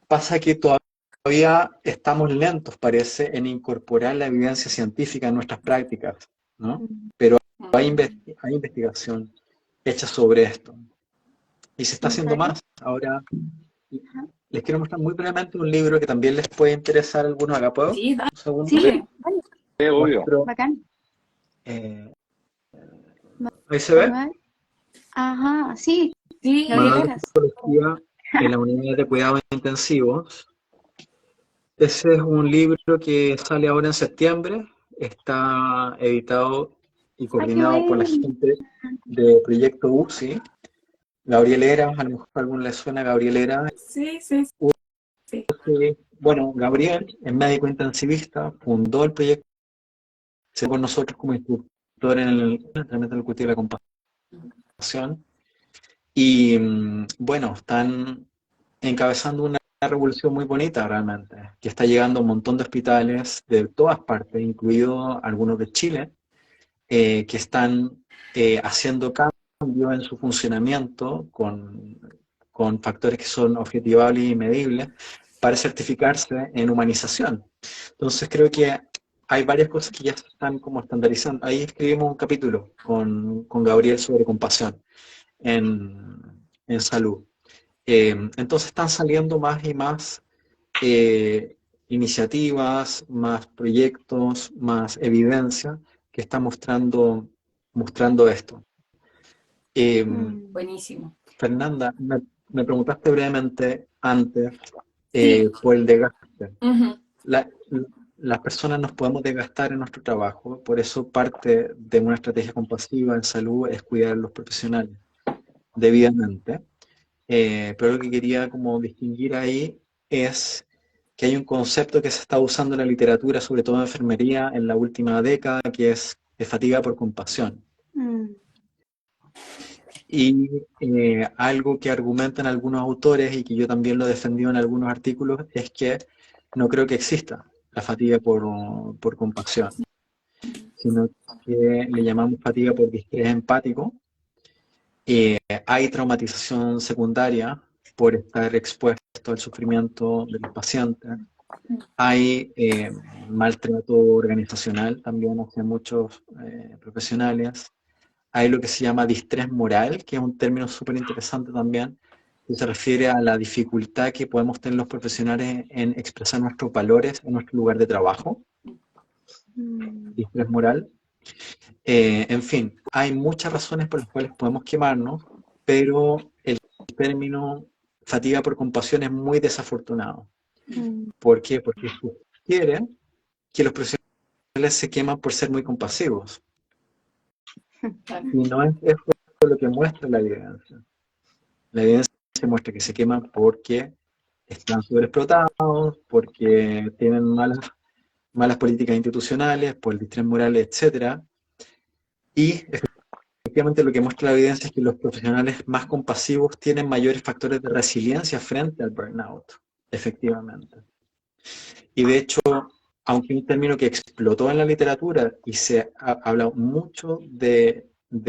pasa que todavía estamos lentos, parece, en incorporar la evidencia científica en nuestras prácticas, ¿no? Pero hay investigación hecha sobre esto. Y se está haciendo más. Ahora, les quiero mostrar muy brevemente un libro que también les puede interesar a algunos. ¿Acá puedo? Sí, dale. Un segundo. Sí, vale, Sí, obvio. Muestro, bacán. ¿ahí se ve? Manual. Ajá, sí, Sí. Gabriel Manual de Eras. Psicología en la unidad de cuidados intensivos. Ese es un libro que sale ahora en septiembre. Está editado y Ay, qué coordinado por la bueno. gente de Proyecto UCI. Gabriel Eras, a lo mejor a alguno le suena Gabriel Eras. Sí, sí, sí. Bueno, Gabriel es médico intensivista, fundó el proyecto con nosotros como instructor en el entrenamiento del cultivo de la compasión. Y bueno, están encabezando una revolución muy bonita realmente, que está llegando a un montón de hospitales de todas partes, incluidos algunos de Chile, que están haciendo cambios en su funcionamiento con factores que son objetivables y medibles para certificarse en humanización. Entonces creo que hay varias cosas que ya se están como estandarizando. Ahí escribimos un capítulo con Gabriel sobre compasión en salud. Entonces están saliendo más y más iniciativas, más proyectos, más evidencia que está mostrando esto. Buenísimo. Fernanda, me preguntaste brevemente antes Sí. por el desgaste. Ujú. Las personas nos podemos desgastar en nuestro trabajo, por eso parte de una estrategia compasiva en salud es cuidar a los profesionales debidamente. Pero lo que quería como distinguir ahí es que hay un concepto que se está usando en la literatura, sobre todo en enfermería, en la última década, que es fatiga por compasión. Mm, Y algo que argumentan algunos autores y que yo también lo he defendido en algunos artículos es que no creo que exista la fatiga por compasión, sino que le llamamos fatiga por distrés empático. Hay traumatización secundaria por estar expuesto al sufrimiento de los pacientes. Hay maltrato organizacional también hacia muchos profesionales. Hay lo que se llama distrés moral, que es un término súper interesante también, que se refiere a la dificultad que podemos tener los profesionales en expresar nuestros valores en nuestro lugar de trabajo. Distrés moral. En fin, hay muchas razones por las cuales podemos quemarnos, pero el término fatiga por compasión es muy desafortunado. ¿Por qué? Porque sugiere que los profesionales se queman por ser muy compasivos. Y no es eso lo que muestra la evidencia. La evidencia muestra que se queman porque están sobreexplotados, porque tienen malas políticas institucionales, por el distrés moral, etc. Y efectivamente lo que muestra la evidencia es que los profesionales más compasivos tienen mayores factores de resiliencia frente al burnout, efectivamente. Y de hecho, aunque un término que explotó en la literatura y se ha hablado mucho de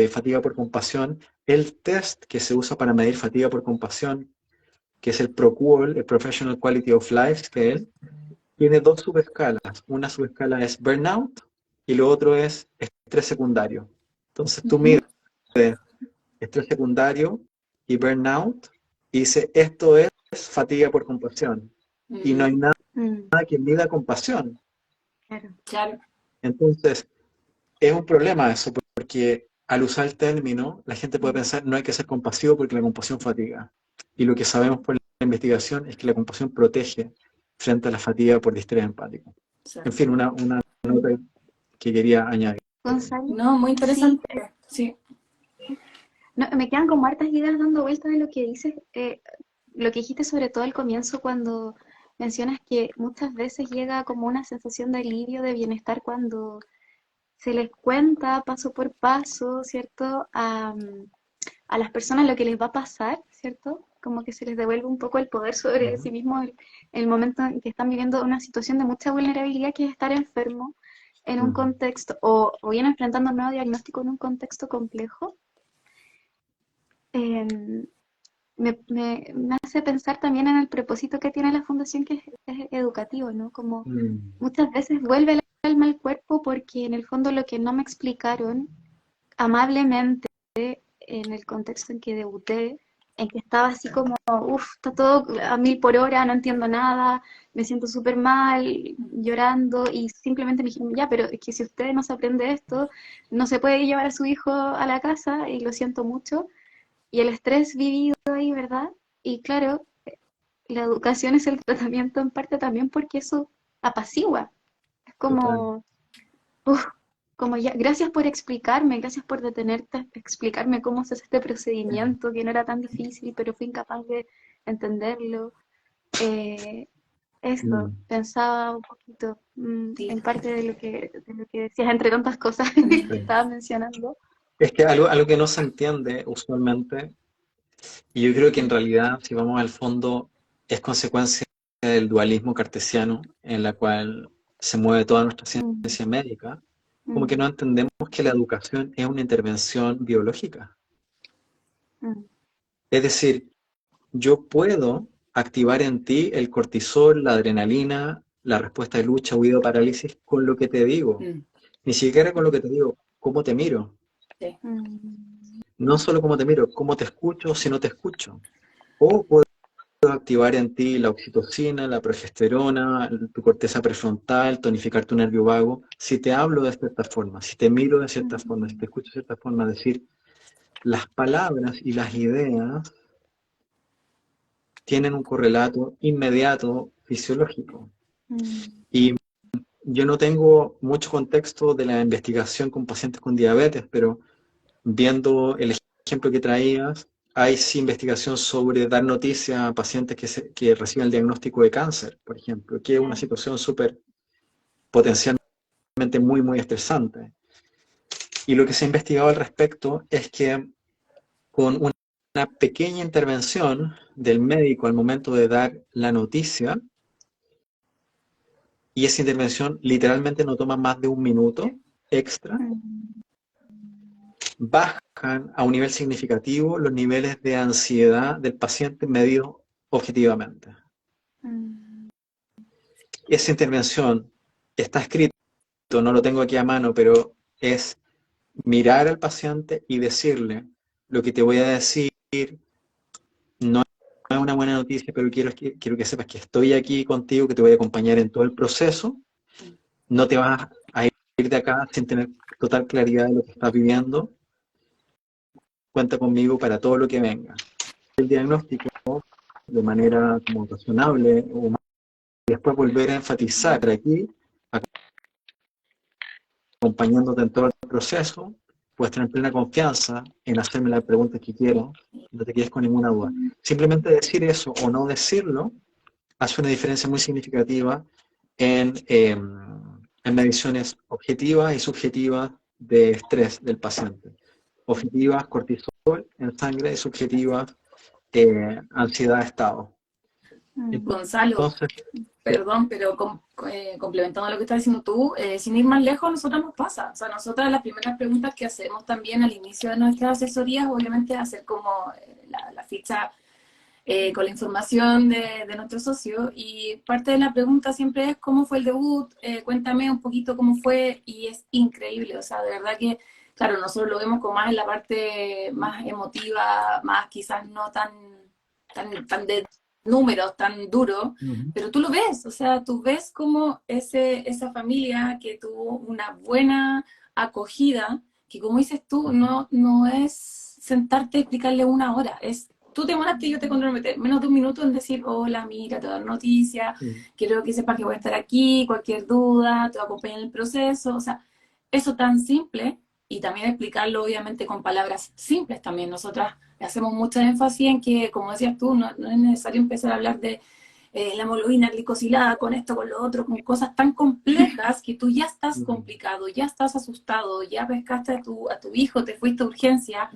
fatiga por compasión, el test que se usa para medir fatiga por compasión, que es el ProQoL, el Professional Quality of Life Scale, tiene dos subescalas. Una subescala es burnout y lo otro es estrés secundario. Entonces tú mides estrés secundario y burnout y dices, esto es fatiga por compasión. Y no hay nada que mida compasión. Claro. Claro. Entonces, es un problema eso, porque al usar el término, la gente puede pensar, no hay que ser compasivo porque la compasión fatiga. Y lo que sabemos por la investigación es que la compasión protege frente a la fatiga por distrés empático. En fin, una nota que quería añadir. Gonzalo, No, muy interesante. Sí. no, me quedan como hartas ideas dando vueltas de lo que dices, lo que dijiste sobre todo al comienzo cuando mencionas que muchas veces llega como una sensación de alivio, de bienestar cuando se les cuenta paso por paso, ¿cierto? A las personas lo que les va a pasar, ¿cierto? Como que se les devuelve un poco el poder sobre sí mismos el momento en que están viviendo una situación de mucha vulnerabilidad, que es estar enfermo en un contexto, o bien enfrentando un nuevo diagnóstico en un contexto complejo. Me hace pensar también en el propósito que tiene la fundación, que es educativo, ¿no? Como muchas veces vuelve el alma al cuerpo porque en el fondo lo que no me explicaron amablemente en el contexto en que debuté, en que estaba así como, uff, está todo a 1000 por hora, no entiendo nada, me siento súper mal, llorando, y simplemente me dijeron, ya, pero es que si usted no se aprende esto, no se puede llevar a su hijo a la casa, y lo siento mucho. Y el estrés vivido ahí, ¿verdad? Y claro, la educación es el tratamiento en parte también porque eso apacigua. Es Total. como, uf, como ya, gracias por explicarme, gracias por detenerte a explicarme cómo se hace este procedimiento, que no era tan difícil, pero fui incapaz de entenderlo. Eso, pensaba un poquito en parte de lo que decías, entre tantas cosas que estabas mencionando. Es que algo que no se entiende usualmente, y yo creo que en realidad, si vamos al fondo, es consecuencia del dualismo cartesiano en la cual se mueve toda nuestra ciencia médica, como que no entendemos que la educación es una intervención biológica. Es decir, yo puedo activar en ti el cortisol, la adrenalina, la respuesta de lucha, huido, parálisis, con lo que te digo. Ni siquiera con lo que te digo, cómo te miro. Sí. No solo cómo te miro, cómo te escucho si no te escucho. O puedo activar en ti la oxitocina, la progesterona, tu corteza prefrontal, tonificar tu nervio vago, si te hablo de cierta forma, si te miro de cierta forma, si te escucho de cierta forma. Es decir, las palabras y las ideas tienen un correlato inmediato fisiológico. Y yo no tengo mucho contexto de la investigación con pacientes con diabetes, pero viendo el ejemplo que traías, hay sí investigación sobre dar noticia a pacientes que reciben el diagnóstico de cáncer, por ejemplo, que es una situación súper potencialmente muy, muy estresante. Y lo que se ha investigado al respecto es que con una pequeña intervención del médico al momento de dar la noticia, y esa intervención literalmente no toma más de 1 minuto extra, bajan a un nivel significativo los niveles de ansiedad del paciente medido objetivamente. Esa intervención está escrito, no lo tengo aquí a mano, pero es mirar al paciente y decirle: lo que te voy a decir no es una buena noticia, pero quiero que sepas que estoy aquí contigo, que te voy a acompañar en todo el proceso. No te vas a ir de acá sin tener total claridad de lo que estás viviendo. Cuenta conmigo para todo lo que venga. El diagnóstico de manera como razonable, y después volver a enfatizar aquí, acompañándote en todo el proceso, puedes tener plena confianza en hacerme las preguntas que quieras, no te quedes con ninguna duda. Simplemente decir eso o no decirlo hace una diferencia muy significativa en mediciones objetivas y subjetivas de estrés del paciente. Objetivas, cortisol en sangre, y subjetivas, ansiedad, estado. Gonzalo, Entonces, perdón, pero complementando lo que estás diciendo tú, sin ir más lejos, a nosotros nos pasa. O sea, nosotras las primeras preguntas que hacemos también al inicio de nuestras asesorías, obviamente, es hacer como la ficha con la información de nuestro socio, y parte de la pregunta siempre es ¿cómo fue el debut? Cuéntame un poquito cómo fue, y es increíble, o sea, de verdad que, claro, nosotros lo vemos como más en la parte más emotiva, más quizás no tan de números, tan duro, ujú, pero tú lo ves, o sea, tú ves como esa familia que tuvo una buena acogida, que como dices tú, no es sentarte y explicarle una hora, es tú te demoraste y yo te comprometer menos de un minuto en decir, hola, mira, te voy a dar noticias, ujú, quiero que sepas que voy a estar aquí, cualquier duda, te voy a acompañar en el proceso, o sea, eso tan simple, y también explicarlo obviamente con palabras simples también. Nosotras hacemos mucho énfasis en que, como decías tú, no es necesario empezar a hablar de la hemoglobina glicosilada, con esto, con lo otro, con cosas tan complejas que tú ya estás ujú, complicado, ya estás asustado, ya pescaste a tu hijo, te fuiste a urgencia,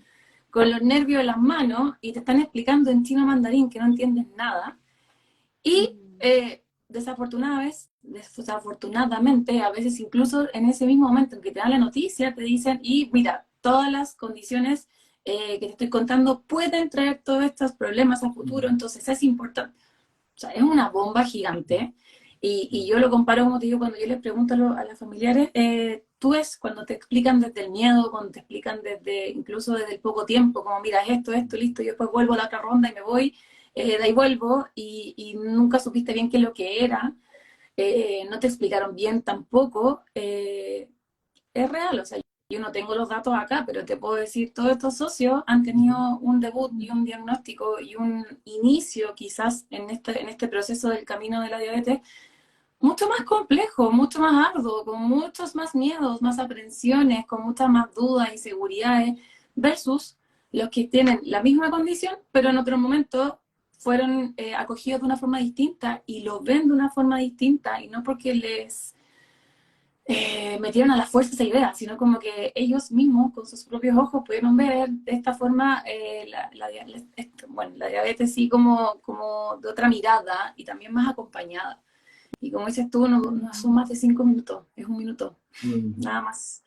con los nervios en las manos, y te están explicando en chino mandarín que no entiendes nada. Y desafortunadamente, a veces incluso en ese mismo momento en que te dan la noticia, te dicen, y mira, todas las condiciones que te estoy contando pueden traer todos estos problemas a futuro, ujú, entonces es importante. O sea, es una bomba gigante. Y yo lo comparo, como te digo, cuando yo les pregunto a los familiares, tú ves cuando te explican desde el miedo, cuando te explican incluso desde el poco tiempo, como mira, esto, listo, yo después vuelvo a la otra ronda y me voy, de ahí vuelvo, y nunca supiste bien qué es lo que era, no te explicaron bien tampoco, es real, o sea, yo no tengo los datos acá, pero te puedo decir, todos estos socios han ujú, tenido un debut y un diagnóstico y un inicio quizás en este proceso del camino de la diabetes mucho más complejo, mucho más arduo, con muchos más miedos, más aprensiones, con muchas más dudas, inseguridades, versus los que tienen la misma condición, pero en otro momento fueron acogidos de una forma distinta y lo ven de una forma distinta, y no porque les metieron a la fuerza esa idea, sino como que ellos mismos con sus propios ojos pudieron ver de esta forma la diabetes sí como de otra mirada y también más acompañada. Y como dices tú, no son más de 5 minutos, es un minuto, ujú, nada más.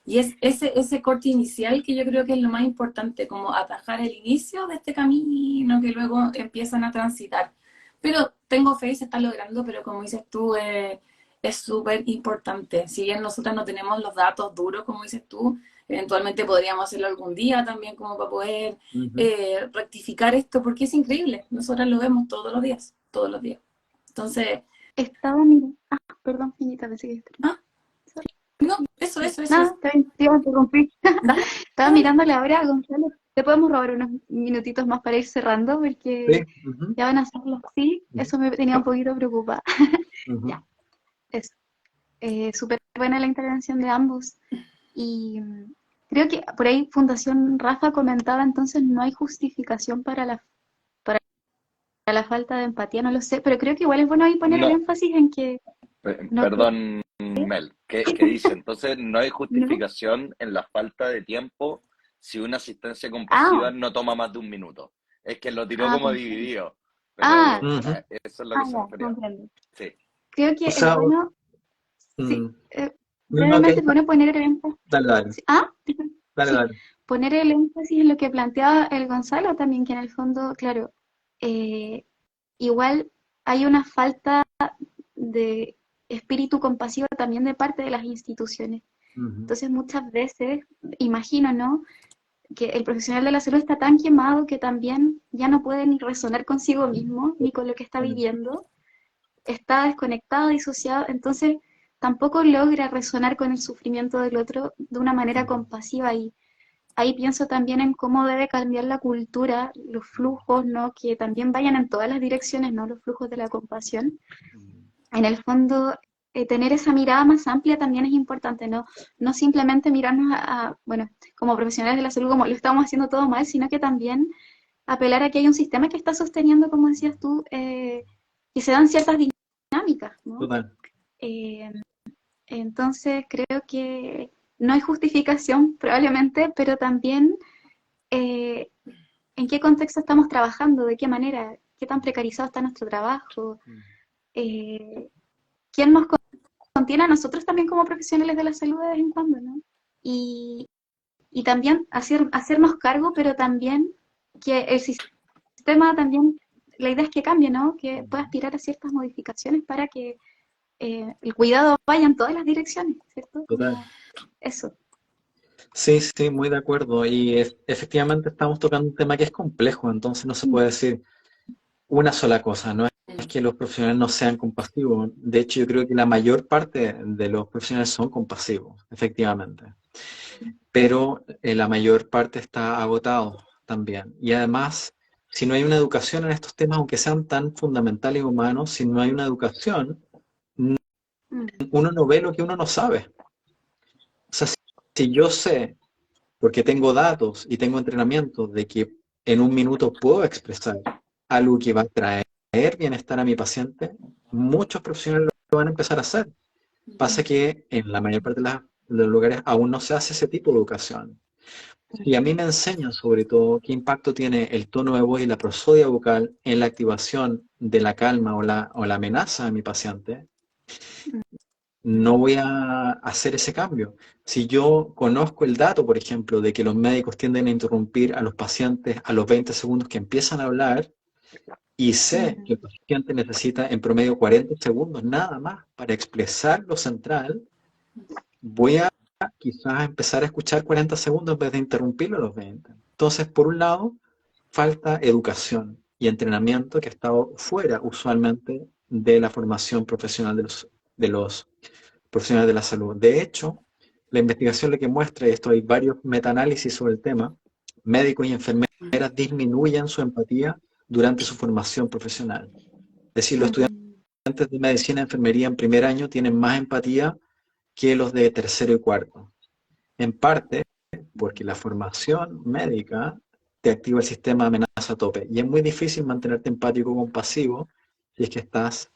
Y es ese corte inicial que yo creo que es lo más importante, como atajar el inicio de este camino que luego empiezan a transitar. Pero tengo fe y se está logrando, pero como dices tú, es súper importante. Si bien nosotros no tenemos los datos duros, como dices tú, eventualmente podríamos hacerlo algún día también como para poder ujú. rectificar esto, porque es increíble. Nosotros lo vemos todos los días, todos los días. Entonces, Estaba mirando. Ah, perdón, Finita, pensé que. ah, Sorry. no, eso. Nada, te iba a interrumpir. Dale, Estaba dale. mirando la hora, Gonzalo. Te podemos robar unos minutitos más para ir cerrando, Sí, porque ujú, ya van a ser las sí. ujú, Eso me tenía un poquito preocupada. ujú, Ya, eso. Súper buena la intervención de ambos. Y creo que por ahí Fundación Rafa comentaba, entonces no hay justificación para la falta de empatía, no lo sé, pero creo que igual es bueno ahí poner el No, énfasis en que no, perdón, Mel, ¿qué dice? Entonces, no hay no. justificación en la falta de tiempo si una asistencia Ah, compasiva no toma más de un minuto. Es que lo tiró ah, como comprendo. dividido, Ah, pero ujú. eso es lo que se ya, refería. comprendo. Sí. Creo O que es sea, bueno, sí, mm, no, brevemente es bueno poner el énfasis. dale, dale, Sí, ah, dale, sí, dale. poner el énfasis en lo que planteaba el Gonzalo también, que en el fondo, claro, eh, igual hay una falta de espíritu compasivo también de parte de las instituciones. Ujú, Entonces muchas veces, imagino, ¿no? Que el profesional de la salud está tan quemado que también ya no puede ni resonar consigo mismo, ni con lo que está ujú, viviendo, está desconectado, disociado, entonces tampoco logra resonar con el sufrimiento del otro de una manera ujú, compasiva. Y ahí pienso también en cómo debe cambiar la cultura, los flujos, ¿no? Que también vayan en todas las direcciones, ¿no? Los flujos de la compasión. En el fondo, tener esa mirada más amplia también es importante, ¿no? No simplemente mirarnos bueno, como profesionales de la salud, como lo estamos haciendo todo mal, sino que también apelar a que hay un sistema que está sosteniendo, como decías tú, que se dan ciertas dinámicas, ¿no? total. Eh, entonces, creo que no hay justificación probablemente, pero también en qué contexto estamos trabajando, de qué manera, qué tan precarizado está nuestro trabajo, eh, quién nos contiene a nosotros también como profesionales de la salud de vez en cuando, ¿no? Y también hacernos cargo, pero también que el sistema también, la idea es que cambie, ¿no? Que pueda aspirar a ciertas modificaciones para que el cuidado vaya en todas las direcciones, ¿cierto? Total. Como eso. Sí, sí, muy de acuerdo. Y efectivamente estamos tocando un tema que es complejo, entonces no se puede decir una sola cosa. No es que los profesionales no sean compasivos. De hecho, yo creo que la mayor parte de los profesionales son compasivos, efectivamente. Pero la mayor parte está agotado también. Y además, si no hay una educación en estos temas, aunque sean tan fundamentales y humanos, si no hay una educación, Mm, uno no ve lo que uno no sabe. O sea, si yo sé, porque tengo datos y tengo entrenamiento de que en un minuto puedo expresar algo que va a traer bienestar a mi paciente, muchos profesionales lo van a empezar a hacer. Pasa que en la mayor parte de los lugares aún no se hace ese tipo de educación. Y a mí me enseñan sobre todo qué impacto tiene el tono de voz y la prosodia vocal en la activación de la calma o la amenaza de mi paciente. No voy a hacer ese cambio. Si yo conozco el dato, por ejemplo, de que los médicos tienden a interrumpir a los pacientes a los 20 segundos que empiezan a hablar y sé que el paciente necesita en promedio 40 segundos nada más para expresar lo central, voy a quizás empezar a escuchar 40 segundos en vez de interrumpirlo a los 20. Entonces, por un lado, falta educación y entrenamiento que ha estado fuera usualmente de la formación profesional de los profesionales de la salud. De hecho, la investigación lo que muestra, y esto hay varios metaanálisis sobre el tema, médicos y enfermeras disminuyen su empatía durante su formación profesional. Es decir, los estudiantes de medicina y enfermería en primer año tienen más empatía que los de tercero y cuarto. En parte porque la formación médica te activa el sistema de amenaza a tope. Y es muy difícil mantenerte empático o compasivo si es que estás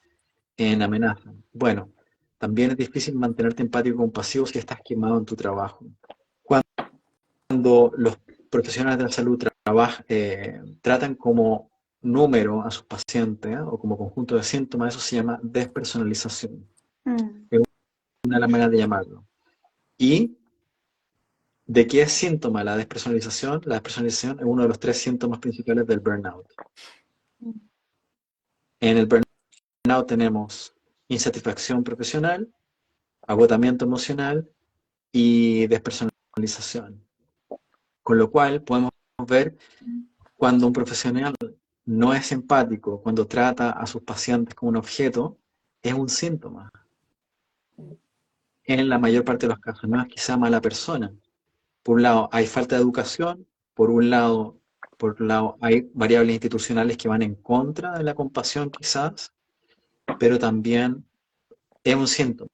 en amenaza. Bueno, también es difícil mantenerte empático y compasivo si estás quemado en tu trabajo. Cuando los profesionales de la salud tratan como número a sus pacientes o como conjunto de síntomas, eso se llama despersonalización. Es una de las maneras de llamarlo. ¿Y de qué es síntoma la despersonalización? La despersonalización es uno de los 3 síntomas principales del burnout. En el burnout tenemos insatisfacción profesional, agotamiento emocional y despersonalización. Con lo cual podemos ver cuando un profesional no es empático, cuando trata a sus pacientes como un objeto, es un síntoma. En la mayor parte de los casos, no es quizá mala persona. Por un lado, hay falta de educación, por un lado hay variables institucionales que van en contra de la compasión quizás, pero también es un síntoma.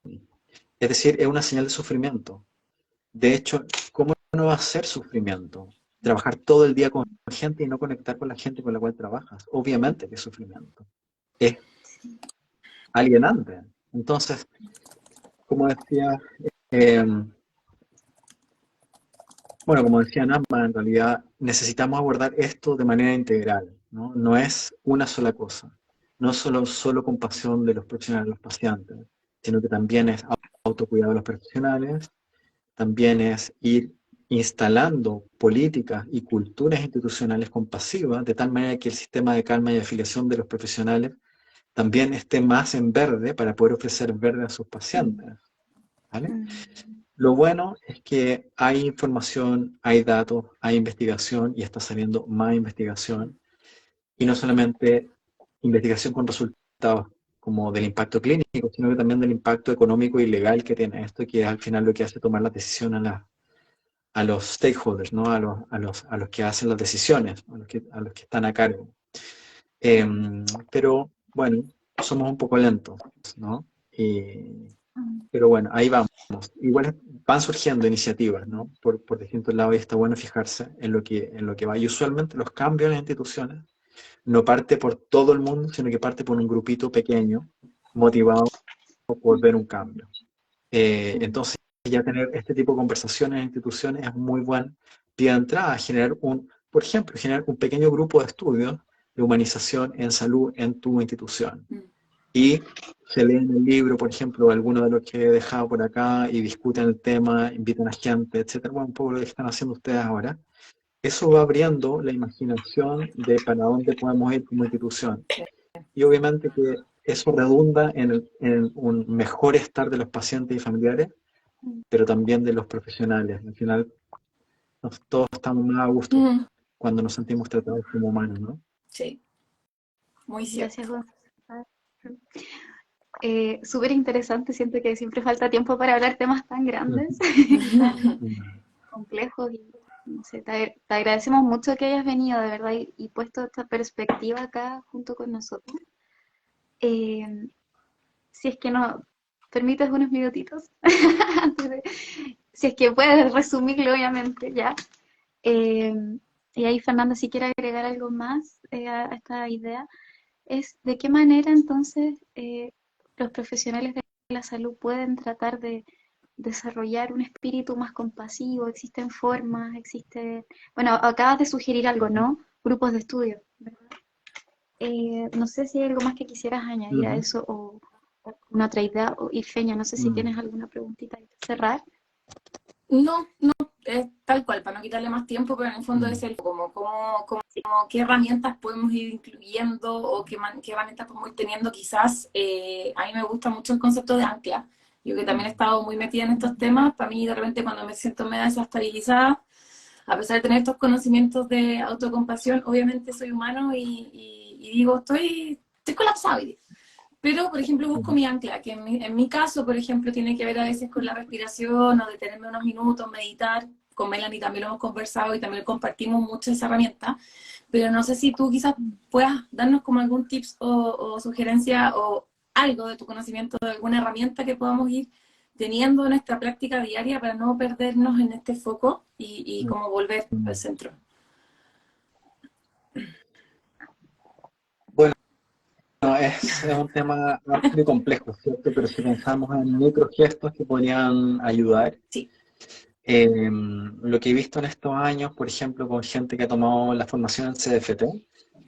Es decir, es una señal de sufrimiento. De hecho, ¿cómo no va a ser sufrimiento? Trabajar todo el día con gente y no conectar con la gente con la cual trabajas. Obviamente que es sufrimiento. Es alienante. Entonces, como decía, eh, como decía Nachman, en realidad necesitamos abordar esto de manera integral, ¿no? No es una sola cosa. No es solo compasión de los profesionales de los pacientes, sino que también es autocuidado de los profesionales, también es ir instalando políticas y culturas institucionales compasivas, de tal manera que el sistema de calma y afiliación de los profesionales también esté más en verde para poder ofrecer verde a sus pacientes. ¿Vale? Lo bueno es que hay información, hay datos, hay investigación y está saliendo más investigación. Y no solamente investigación con resultados como del impacto clínico, sino que también del impacto económico y legal que tiene esto, que es al final lo que hace tomar las decisiones a los stakeholders, ¿no? A los que hacen las decisiones, a los que están a cargo. Pero bueno, somos un poco lentos, ¿no? Pero bueno, ahí vamos. Igual van surgiendo iniciativas, ¿no? Por distintos lados y está bueno fijarse en lo que va. Y usualmente los cambios en las instituciones no parte por todo el mundo, sino que parte por un grupito pequeño, motivado por ver un cambio. Entonces, ya tener este tipo de conversaciones en instituciones es muy buen pie de entrada, generar por ejemplo, generar un pequeño grupo de estudios de humanización en salud en tu institución. Y se leen el libro, por ejemplo, alguno de los que he dejado por acá y discuten el tema, invitan a gente, etcétera, bueno, un poco lo que están haciendo ustedes ahora. Eso va abriendo la imaginación de para dónde podemos ir como institución. Y obviamente que eso redunda en un mejor estar de los pacientes y familiares, pero también de los profesionales. Al final, todos estamos más a gusto cuando nos sentimos tratados como humanos, ¿no? Sí, muy cierto. Gracias, Gonzalo. Súper interesante, siento que siempre falta tiempo para hablar temas tan grandes, tan complejos. Y, no sé, te agradecemos mucho que hayas venido, de verdad, y puesto esta perspectiva acá junto con nosotros. Si es que nos permites unos minutitos, si es que puedes resumirlo, obviamente, ya. Y ahí, Fernanda, si quiere agregar algo más a esta idea, es de qué manera entonces los profesionales de la salud pueden tratar de desarrollar un espíritu más compasivo. Existen formas, bueno, acabas de sugerir algo, ¿no? Grupos de estudio, ¿verdad? No sé si hay algo más que quisieras añadir a eso o una otra idea. Y Feña, no sé si tienes alguna preguntita para cerrar. No, es tal cual, para no quitarle más tiempo, pero en el fondo es el como qué herramientas podemos ir incluyendo o qué herramientas podemos ir teniendo quizás. A mí me gusta mucho el concepto de ancla. Yo que también he estado muy metida en estos temas, para mí de repente cuando me siento medio desestabilizada, a pesar de tener estos conocimientos de autocompasión, obviamente soy humano y digo, estoy colapsado. Pero, por ejemplo, busco mi ancla, que en mi caso, por ejemplo, tiene que ver a veces con la respiración o detenerme unos minutos, meditar. Con Melanie también lo hemos conversado y también compartimos mucho esa herramienta. Pero no sé si tú quizás puedas darnos como algún tips o sugerencia o algo de tu conocimiento de alguna herramienta que podamos ir teniendo en nuestra práctica diaria para no perdernos en este foco y como volver al centro. No, es un tema amplio y complejo, ¿cierto? Pero si pensamos en microgestos que podrían ayudar, Sí. Lo que he visto en estos años, por ejemplo, con gente que ha tomado la formación en CDFT,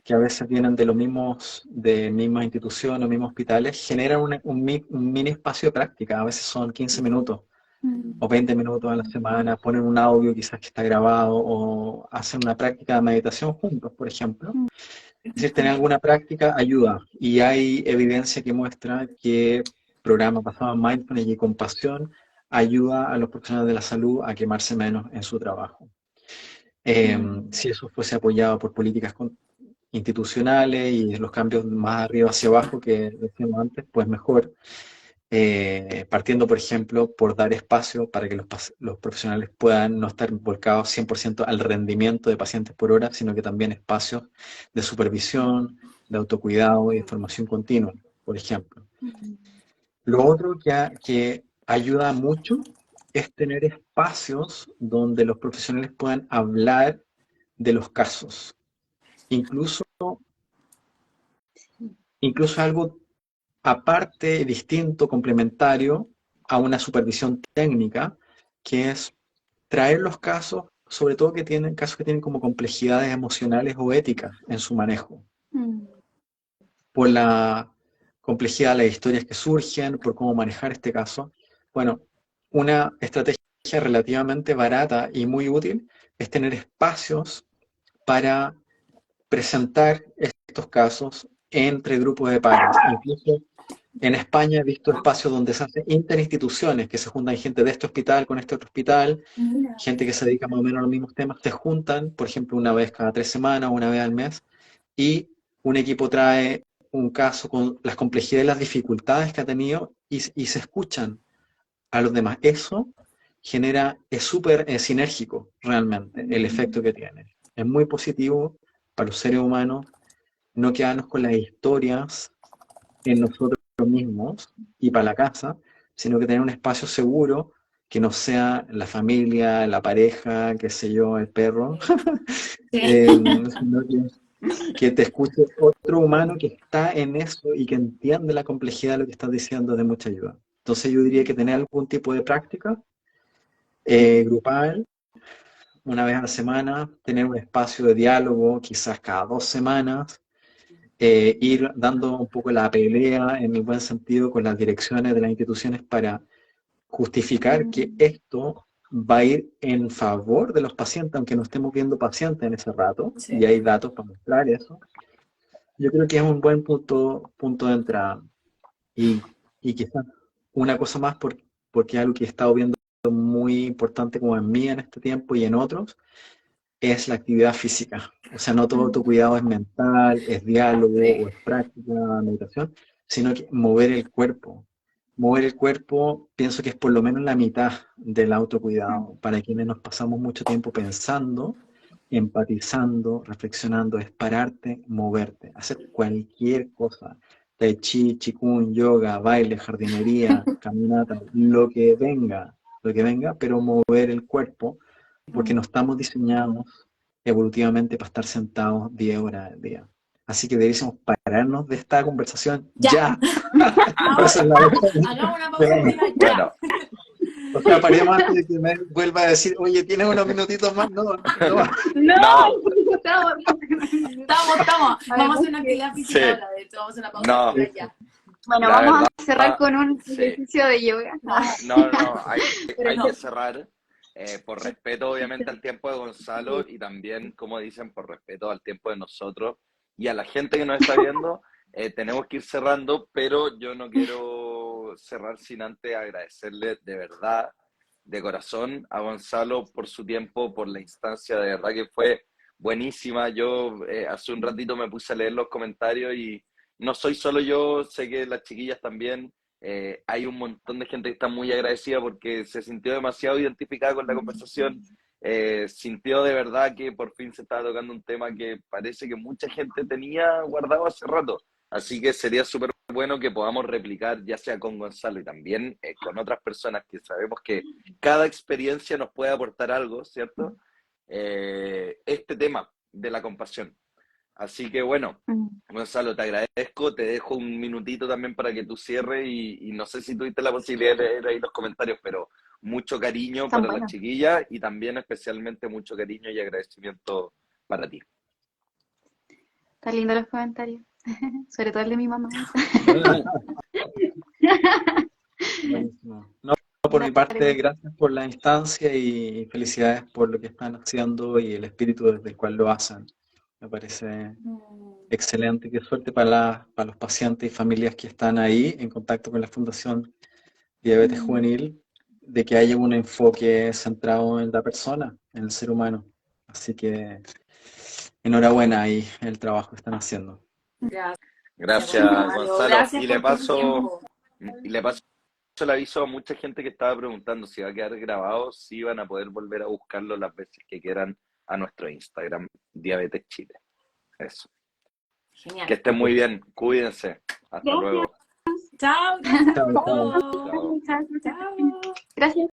que a veces vienen de mismas instituciones o mismos hospitales, generan un mini espacio de práctica, a veces son 15 minutos o 20 minutos a la semana, ponen un audio quizás que está grabado o hacen una práctica de meditación juntos, por ejemplo. Es decir, tener alguna práctica ayuda y hay evidencia que muestra que programas basados en mindfulness y compasión ayuda a los profesionales de la salud a quemarse menos en su trabajo. Si eso fuese apoyado por políticas institucionales y los cambios más arriba hacia abajo que decíamos antes, pues mejor. Partiendo, por ejemplo, por dar espacio para que los profesionales puedan no estar volcados 100% al rendimiento de pacientes por hora, sino que también espacios de supervisión, de autocuidado y de formación continua, por ejemplo. Lo otro que ayuda mucho es tener espacios donde los profesionales puedan hablar de los casos. Incluso algo aparte, distinto, complementario a una supervisión técnica, que es traer los casos, sobre todo casos que tienen como complejidades emocionales o éticas en su manejo. Por la complejidad de las historias que surgen, por cómo manejar este caso. Bueno, una estrategia relativamente barata y muy útil es tener espacios para presentar estos casos entre grupos de pares. Incluso en España he visto espacios donde se hacen interinstituciones, que se juntan gente de este hospital con este otro hospital, gente que se dedica más o menos a los mismos temas, se juntan, por ejemplo, una vez cada 3 semanas, una vez al mes, y un equipo trae un caso con las complejidades y las dificultades que ha tenido y se escuchan a los demás. Eso es súper sinérgico realmente el efecto que tiene. Es muy positivo para los seres humanos no quedarnos con las historias en nosotros mismos y para la casa, sino que tener un espacio seguro que no sea la familia, la pareja, qué sé yo, el perro, sino que te escuche otro humano que está en eso y que entiende la complejidad de lo que estás diciendo, de mucha ayuda. Entonces yo diría que tener algún tipo de práctica grupal, una vez a la semana, tener un espacio de diálogo, quizás cada 2 semanas, ir dando un poco la pelea en el buen sentido con las direcciones de las instituciones para justificar que esto va a ir en favor de los pacientes, aunque no estemos viendo pacientes en ese rato, Sí. y hay datos para mostrar eso. Yo creo que es un buen punto de entrada. Y quizás una cosa más, porque es algo que he estado viendo muy importante como en mí en este tiempo y en otros, es la actividad física. O sea, no todo autocuidado es mental, es diálogo Sí. o es práctica, meditación, sino que mover el cuerpo. Mover el cuerpo, pienso que es por lo menos la mitad del autocuidado. Para quienes nos pasamos mucho tiempo pensando, empatizando, reflexionando, es pararte, moverte, hacer cualquier cosa. Tai chi, chikun, yoga, baile, jardinería, caminata, lo que venga, pero mover el cuerpo, porque no estamos diseñados evolutivamente para estar sentados 10 horas al día. Así que deberíamos pararnos de esta conversación Ya. ya. Ahora, Esa es la hora hagamos una pausa activa ya. Bueno, O sea, paremos antes de que me vuelva a decir, oye, ¿tienes unos minutitos más? No, no. no, Estamos. Estamos. Vamos a hacer una actividad física Sí. ahora, de hecho, vamos a hacer una pausa No. activa ya. Bueno, La vamos verdad, a cerrar con un sí. ejercicio de yoga. No, hay no. que cerrar, por respeto obviamente al tiempo de Gonzalo y también, como dicen, por respeto al tiempo de nosotros y a la gente que nos está viendo, tenemos que ir cerrando, pero yo no quiero cerrar sin antes agradecerle de verdad, de corazón, a Gonzalo por su tiempo, por la instancia, de verdad que fue buenísima. Yo hace un ratito me puse a leer los comentarios y no soy solo yo, sé que las chiquillas también. Hay un montón de gente que está muy agradecida porque se sintió demasiado identificada con la conversación, sintió de verdad que por fin se estaba tocando un tema que parece que mucha gente tenía guardado hace rato. Así que sería súper bueno que podamos replicar, ya sea con Gonzalo y también con otras personas que sabemos que cada experiencia nos puede aportar algo, ¿cierto? Este tema de la compasión. Así que bueno, Gonzalo, te agradezco, te dejo un minutito también para que tú cierres y no sé si tuviste la posibilidad de leer ahí los comentarios, pero mucho cariño Están para las buenos. chiquillas y también especialmente mucho cariño y agradecimiento para ti. Están lindos los comentarios. Sobre todo el de mi mamá. Buenísimo. No, por mi parte, gracias por la instancia y felicidades por lo que están haciendo y el espíritu desde el cual lo hacen. Me parece excelente. Qué suerte para los pacientes y familias que están ahí en contacto con la Fundación Diabetes Juvenil, de que haya un enfoque centrado en la persona, en el ser humano. Así que enhorabuena ahí el trabajo que están haciendo. Gracias. Gracias, Gonzalo. Gracias Y por le tu paso tiempo. el aviso a mucha gente que estaba preguntando si va a quedar grabado, si van a poder volver a buscarlo las veces que quieran a nuestro Instagram, Diabetes Chile. Eso. Genial. Que estén muy bien, cuídense. Hasta Gracias. luego. Chao, gracias Chao, por chao. todo. Chao. Chao. Gracias.